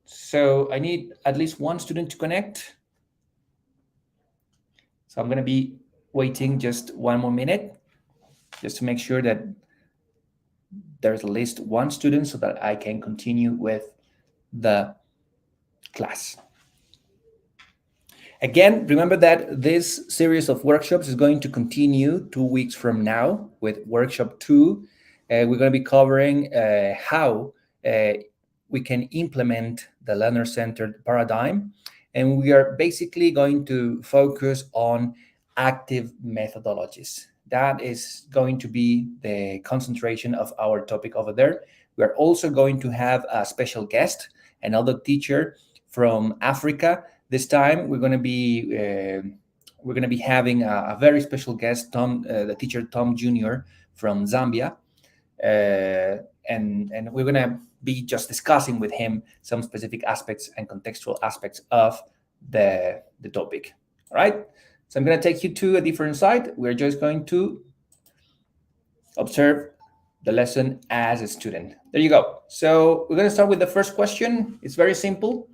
So I need at least one student to connect. So I'm going to be waiting just one more minute just to make sure that there's at least one student so that I can continue with the class. Again, remember that this series of workshops is going to continue 2 weeks from now with workshop 2. We're going to be covering how we can implement the learner-centered paradigm. And we are basically going to focus on active methodologies. That is going to be the concentration of our topic over there. We are also going to have a special guest, another teacher from Africa. This time we're going to be having a very special guest, the teacher Tom Jr. from Zambia, and we're going to be just discussing with him some specific aspects and contextual aspects of the topic. All right. So I'm going to take you to a different site. We're just going to observe the lesson as a student. There you go. So we're going to start with the first question. It's very simple.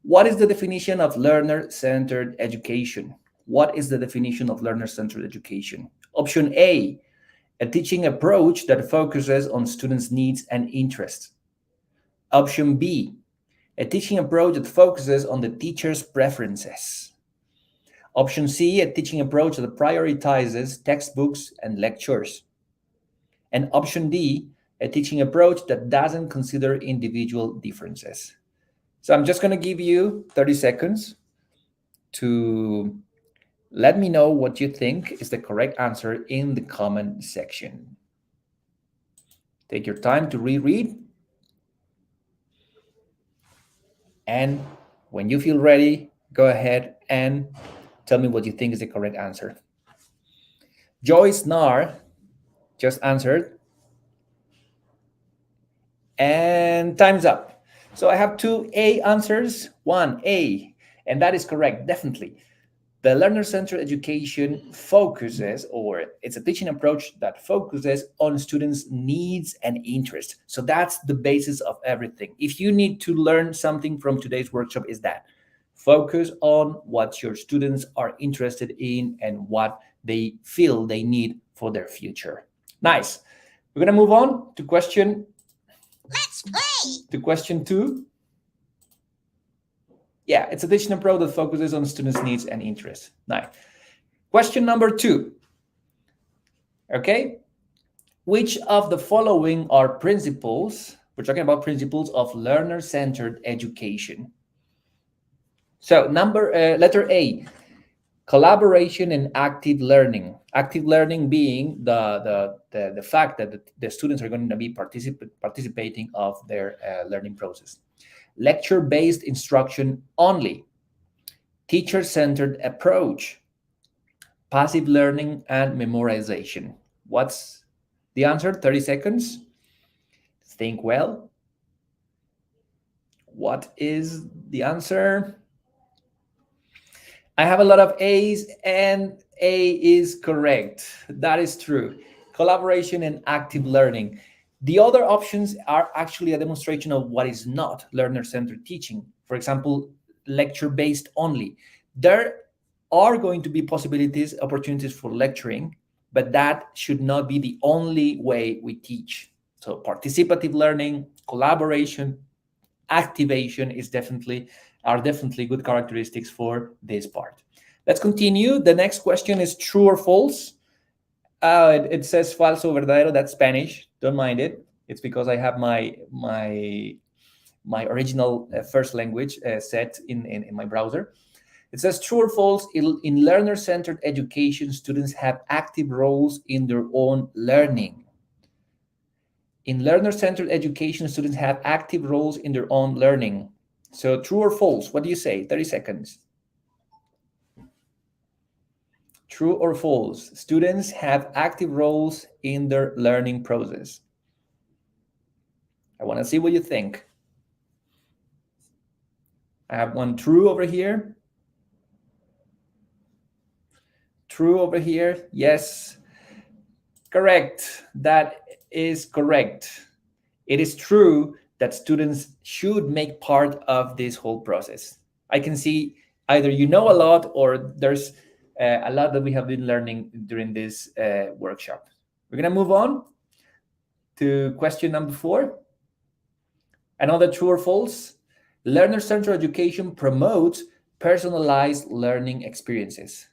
What is the definition of learner-centered education? What is the definition of learner-centered education? Option A, a teaching approach that focuses on students' needs and interests. Option B, a teaching approach that focuses on the teacher's preferences. Option C, a teaching approach that prioritizes textbooks and lectures. And option D, a teaching approach that doesn't consider individual differences. So I'm just going to give you 30 seconds to Let me know what you think is the correct answer in the comment section. Take your time to reread. And when you feel ready, go ahead and tell me what you think is the correct answer. Joyce Nar just answered. And time's up. So I have two A answers. One, A, and that is correct, definitely. The learner-centered education focuses, or it's a teaching approach that focuses on students' needs and interests. So that's the basis of everything. If you need to learn something from today's workshop, is that focus on what your students are interested in and what they feel they need for their future. Nice. We're gonna move on to question. Let's play. To question 2. Yeah, it's a teaching approach that focuses on students' needs and interests. Nice. Question number 2. Okay. Which of the following are principles? We're talking about principles of learner-centered education. So letter A, collaboration and active learning. Active learning being the fact that the students are going to be participating of their learning process. Lecture-based instruction only. Teacher-centered approach. Passive learning and memorization. What's the answer? 30 seconds. Think well. What is the answer? I have a lot of A's, and A is correct. That is true. Collaboration and active learning. The other options are actually a demonstration of what is not learner-centered teaching. For example, lecture-based only. There are going to be opportunities for lecturing, but that should not be the only way we teach. So participative learning, collaboration, activation are definitely good characteristics for this part. Let's continue. The next question is true or false. It says falso verdadero. That's Spanish. Don't mind it. It's because I have my original first language set in my browser. It says true or false. In learner-centered education, students have active roles in their own learning. In learner-centered education, students have active roles in their own learning. So true or false? What do you say? 30 seconds. True or false? Students have active roles in their learning process. I want to see what you think. I have one true over here. True over here. Yes. Correct. That is correct. It is true that students should make part of this whole process. I can see either you know a lot or there's a lot that we have been learning during this workshop. We're going to move on to question number 4. Another true or false. Learner-centered education promotes personalized learning experiences.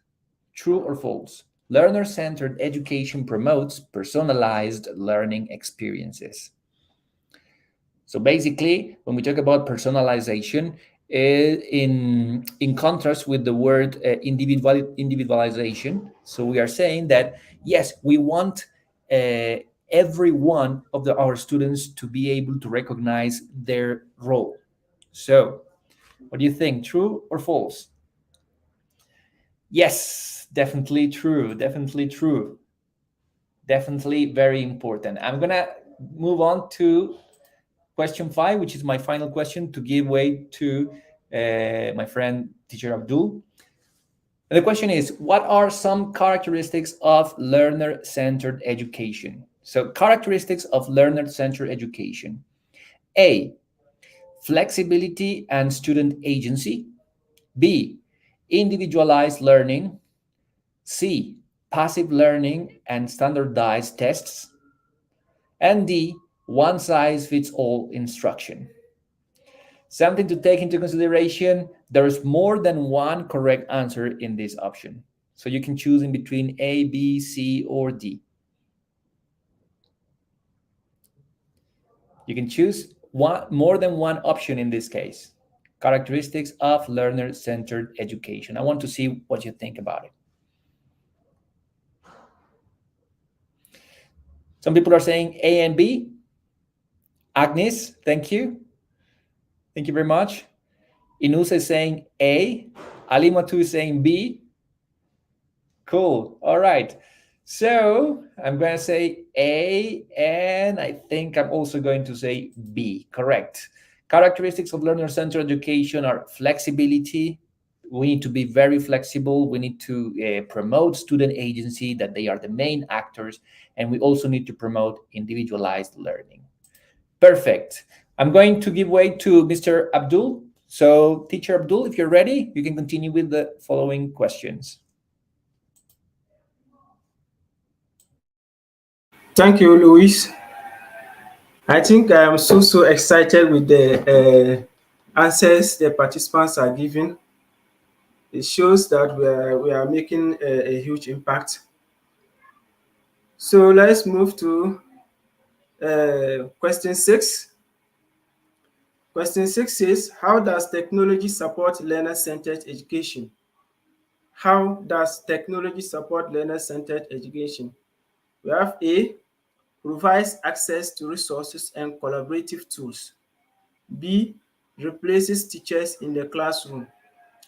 True or false? Learner-centered education promotes personalized learning experiences. So basically, when we talk about personalization, in contrast with the word individualization, so we are saying that, yes, we want every one of our students to be able to recognize their role. So what do you think, true or false? Yes, definitely true, definitely true. Definitely very important. I'm going to move on to question 5, which is my final question to give way to my friend, teacher Abdul. And the question is, what are some characteristics of learner-centered education? So characteristics of learner-centered education. A, flexibility and student agency. B, individualized learning. C, passive learning and standardized tests. And D, one-size-fits-all instruction. Something to take into consideration, there is more than one correct answer in this option. So you can choose in between A, B, C, or D. You can choose more than one option in this case. Characteristics of learner-centered education. I want to see what you think about it. Some people are saying A and B. Agnes, thank you. Thank you very much. Inusa is saying A. Alimatu is saying B. Cool. All right. So I'm going to say A, and I think I'm also going to say B. Correct. Characteristics of learner-centered education are flexibility. We need to be very flexible. We need to promote student agency, that they are the main actors, and we also need to promote individualized learning. Perfect. I'm going to give way to Mr. Abdul. So, Teacher Abdul, if you're ready, you can continue with the following questions. Thank you, Luis. I think I am so excited with the answers the participants are giving. It shows that we are making a huge impact. So let's move to question 6. Question 6 says, how does technology support learner-centered education? How does technology support learner-centered education? We have A, provides access to resources and collaborative tools. B, replaces teachers in the classroom.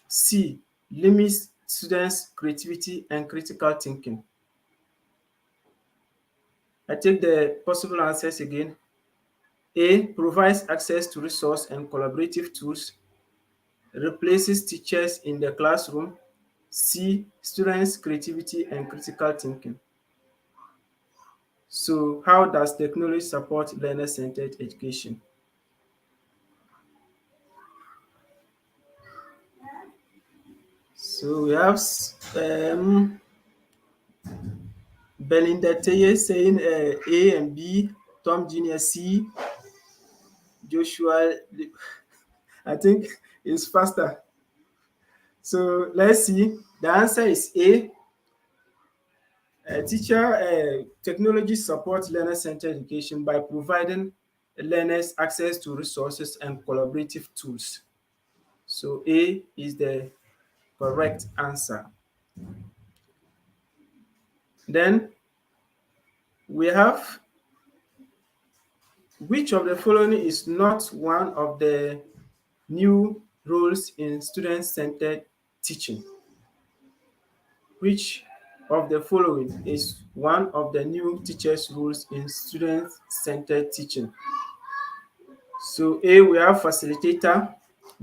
C, limits students' creativity and critical thinking. I take the possible answers again. A, provides access to resource and collaborative tools. Replaces teachers in the classroom. C, students' creativity and critical thinking. So how does technology support learner-centered education? So we have Belinda Teye saying A and B, Tom Jr. C, Joshua, I think is faster. So let's see. The answer is A. Technology supports learner-centered education by providing learners access to resources and collaborative tools. So A is the correct answer. Then we have, which of the following is not one of the new roles in student-centered teaching? Which of the following is one of the new teachers' roles in student-centered teaching? So A, we have facilitator,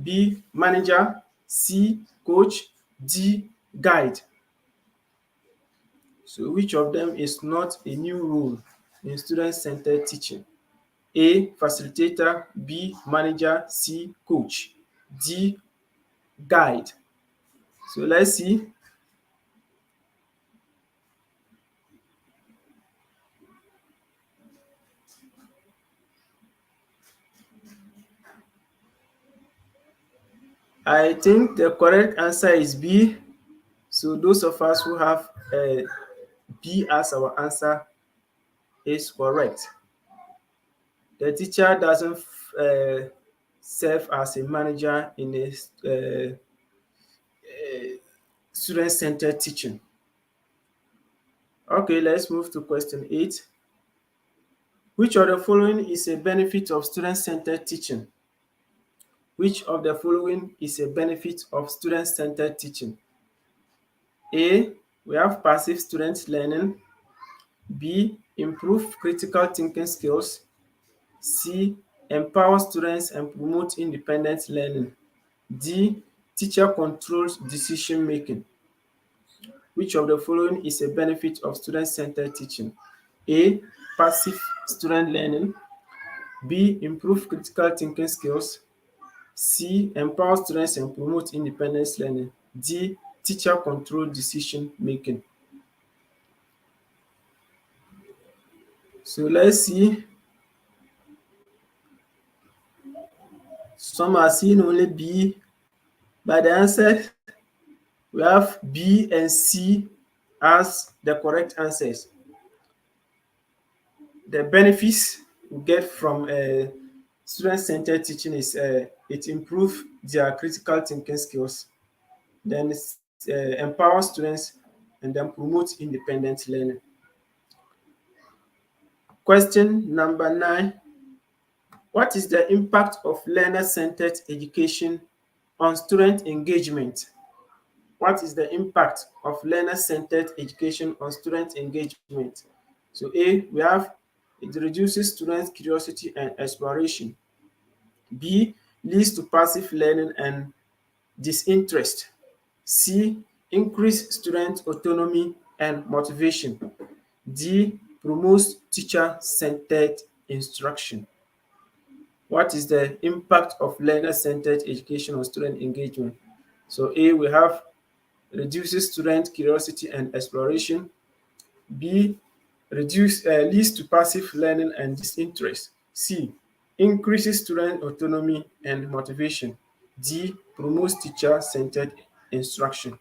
B, manager, C, coach, D, guide. So which of them is not a new role in student-centered teaching? A, facilitator, B, manager, C, coach, D, guide. So let's see. I think the correct answer is B. So those of us who have B as our answer is correct. The teacher doesn't serve as a manager in a student-centered teaching. Okay, let's move to question 8. Which of the following is a benefit of student-centered teaching? Which of the following is a benefit of student-centered teaching? A, we have passive student learning. B, improve critical thinking skills. C, empower students and promote independent learning. D, teacher controls decision making. Which of the following is a benefit of student-centered teaching? A, passive student learning. B, improve critical thinking skills. C, empower students and promote independence learning. D, teacher control decision making. So let's see. Some are seeing only B, but the answer, we have B and C as the correct answers. The benefits we get from student-centered teaching is it improves their critical thinking skills, then empower students, and then promote independent learning. Question number 9. What is the impact of learner-centered education on student engagement? What is the impact of learner-centered education on student engagement? So A, we have it reduces students' curiosity and exploration. B, leads to passive learning and disinterest. C, increase student autonomy and motivation. D, promotes teacher-centered instruction. What is the impact of learner-centered education on student engagement? So A, we have reduces student curiosity and exploration. B, leads to passive learning and disinterest. C, increases student autonomy and motivation. D, promotes teacher-centered instruction.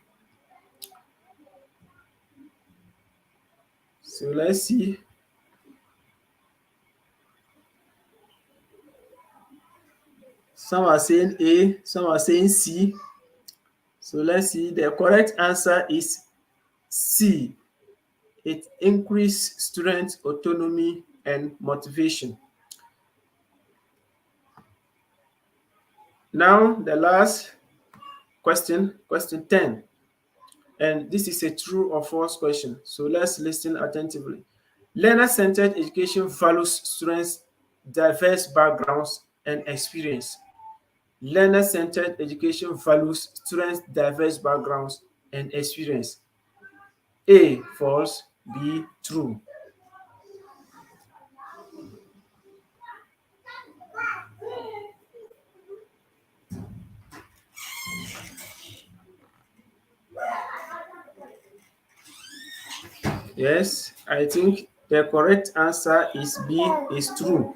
So let's see. Some are saying A, some are saying C. So let's see. The correct answer is C. It increases student autonomy and motivation. Now, the last question, question 10. And this is a true or false question. So let's listen attentively. Learner-centered education values students' diverse backgrounds and experience. Learner-centered education values students' diverse backgrounds and experience. A, false. B, true. Yes, I think the correct answer is B, is true.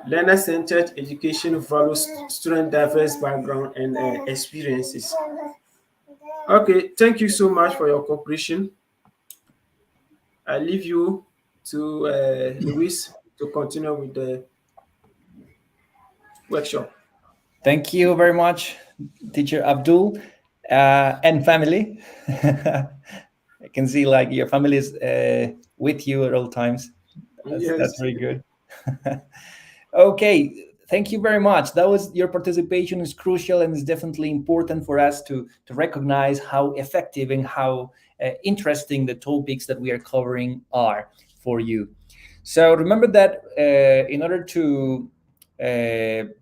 Learner-centered education values student diverse background and experiences. Okay, thank you so much for your cooperation. I leave you to Luis to continue with the workshop. Thank you very much, Teacher Abdul, and family. I can see like your family is with you at all times. That's Yes. very good. Okay, thank you very much. That was your participation is crucial and is definitely important for us to recognize how effective and how interesting the topics that we are covering are for you. So remember that in order to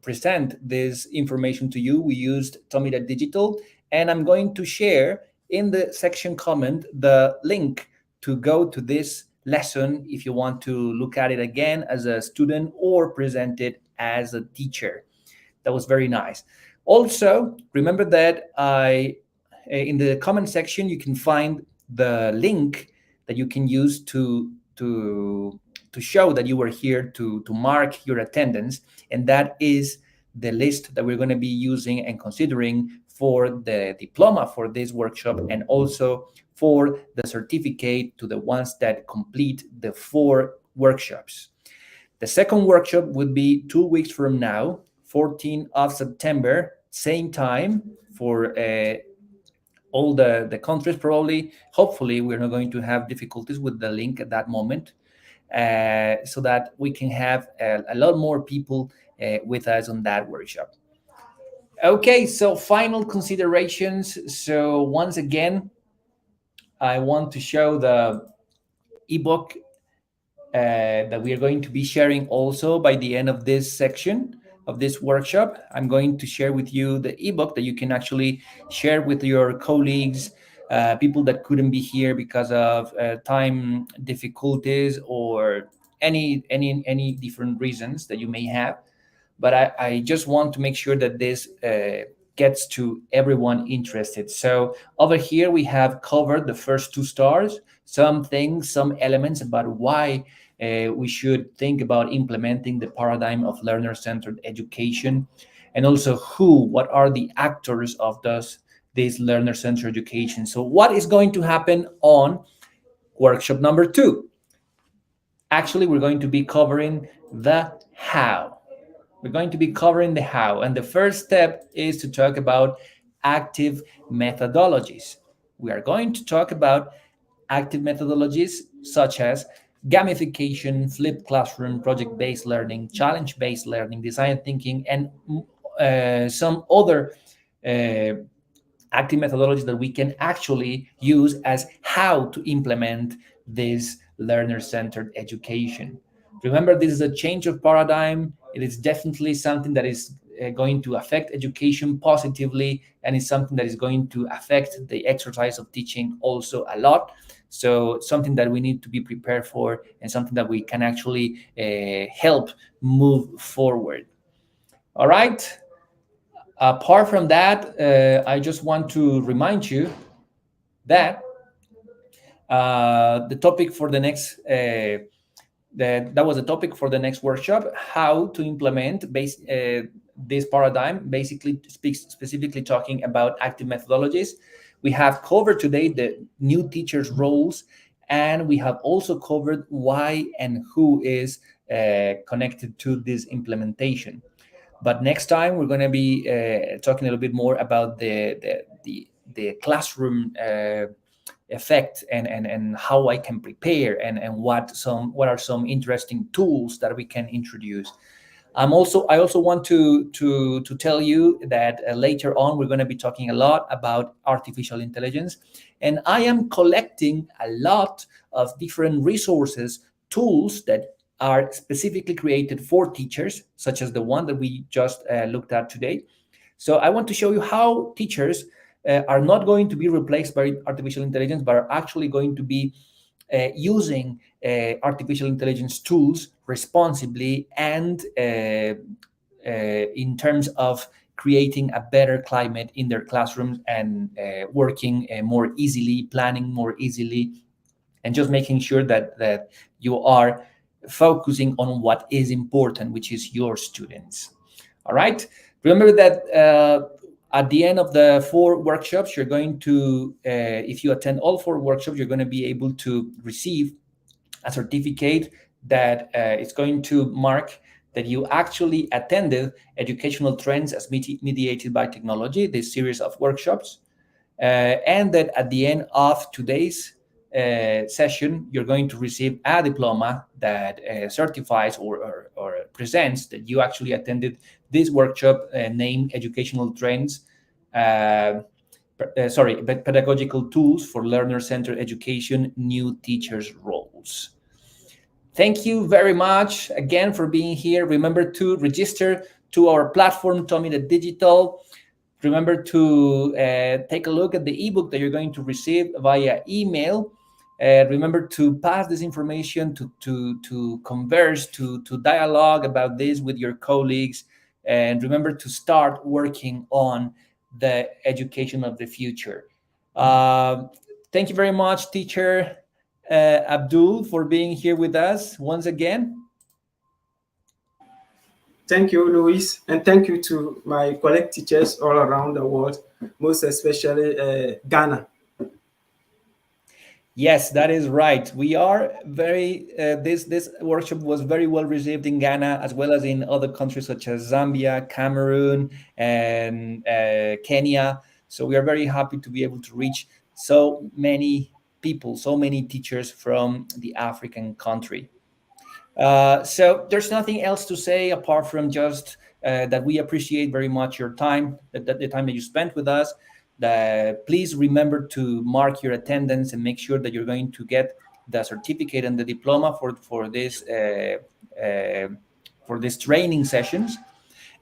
present this information to you, we used TOMi Digital, and I'm going to share in the section comment the link to go to this lesson if you want to look at it again as a student or present it as a teacher. That was very nice. Also, remember that I in the comment section you can find the link that you can use to show that you were here to mark your attendance, and that is the list that we're going to be using and considering for the diploma for this workshop, and also for the certificate to the ones that complete the 4 workshops. The second workshop would be 2 weeks from now, 14th of September, same time for all the countries. Probably, hopefully, we're not going to have difficulties with the link at that moment, so that we can have a lot more people with us on that workshop. Okay, so final considerations. So once again, I want to show the ebook that we are going to be sharing also by the end of this section of this workshop. I'm going to share with you the ebook that you can actually share with your colleagues, people that couldn't be here because of time difficulties or any different reasons that you may have. But I just want to make sure that this gets to everyone interested. So over here we have covered the first 2 stars, some things, some elements about why we should think about implementing the paradigm of learner-centered education, and also what are the actors of this learner-centered education. So what is going to happen on workshop number 2? Actually, we're going to be covering the how. We're going to be covering the how. And the first step is to talk about active methodologies. We are going to talk about active methodologies such as gamification, flipped classroom, project-based learning, challenge-based learning, design thinking, and some other uh, active methodologies that we can actually use as how to implement this learner-centered education. Remember, this is a change of paradigm. It is definitely something that is going to affect education positively, and it's something that is going to affect the exercise of teaching also a lot. So something that we need to be prepared for, and something that we can actually help move forward. All right. Apart from that, I just want to remind you that the topic for the next that was the topic for the next workshop: how to implement this paradigm. Basically, speaks specifically talking about active methodologies. We have covered today the new teachers' roles, and we have also covered why and who is connected to this implementation. But next time we're going to be talking a little bit more about the classroom effect, and how I can prepare, and what are some interesting tools that we can introduce. I also want to tell you that later on we're going to be talking a lot about artificial intelligence, and I am collecting a lot of different resources, tools that are specifically created for teachers, such as the one that we just looked at today. So I want to show you how teachers are not going to be replaced by artificial intelligence, but are actually going to be using artificial intelligence tools responsibly, and in terms of creating a better climate in their classrooms, and working more easily, planning more easily, and just making sure that you are focusing on what is important, which is your students. All right. Remember that at the end of the 4 workshops, you're going to, if you attend all 4 workshops, you're going to be able to receive a certificate that is going to mark that you actually attended Educational Trends as Mediated by Technology, this series of workshops, and that at the end of today's session, you're going to receive a diploma that certifies or presents that you actually attended this workshop named Educational Trends, Pedagogical Tools for Learner-Centered Education, New Teachers' Roles. Thank you very much again for being here. Remember to register to our platform, TOMi Digital. Remember to take a look at the ebook that you're going to receive via email. Remember to pass this information, to converse, to dialogue about this with your colleagues. And remember to start working on the education of the future. Thank you very much, teacher Abdul, for being here with us once again. Thank you, Luis, and thank you to my colleague teachers all around the world, most especially Ghana. Yes, that is right. We are very this workshop was very well received in Ghana, as well as in other countries such as Zambia, Cameroon, and Kenya. So we are very happy to be able to reach so many people, so many teachers from the African country. So there's nothing else to say apart from just that we appreciate very much your time, that the time that you spent with us. Please remember to mark your attendance and make sure that you're going to get the certificate and the diploma for these training sessions,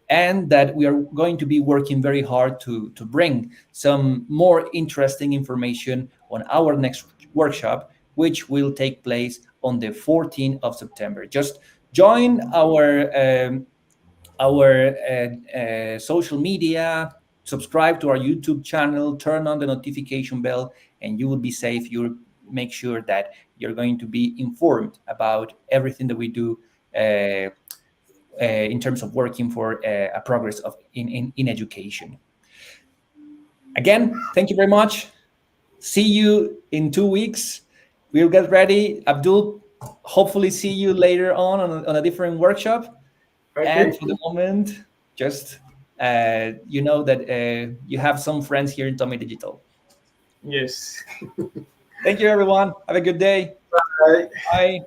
and that we are going to be working very hard to bring some more interesting information on our next workshop, which will take place on the 14th of September. Just join our social media, subscribe to our YouTube channel, turn on the notification bell, and you will be safe. You'll make sure that you're going to be informed about everything that we do in terms of working for a progress in education. Again, thank you very much. See you in 2 weeks. We'll get ready. Abdul, hopefully see you later on a different workshop. Okay. And for the moment, just you know that you have some friends here in TOMi Digital. Yes. Thank you, everyone. Have a good day. Bye. Bye.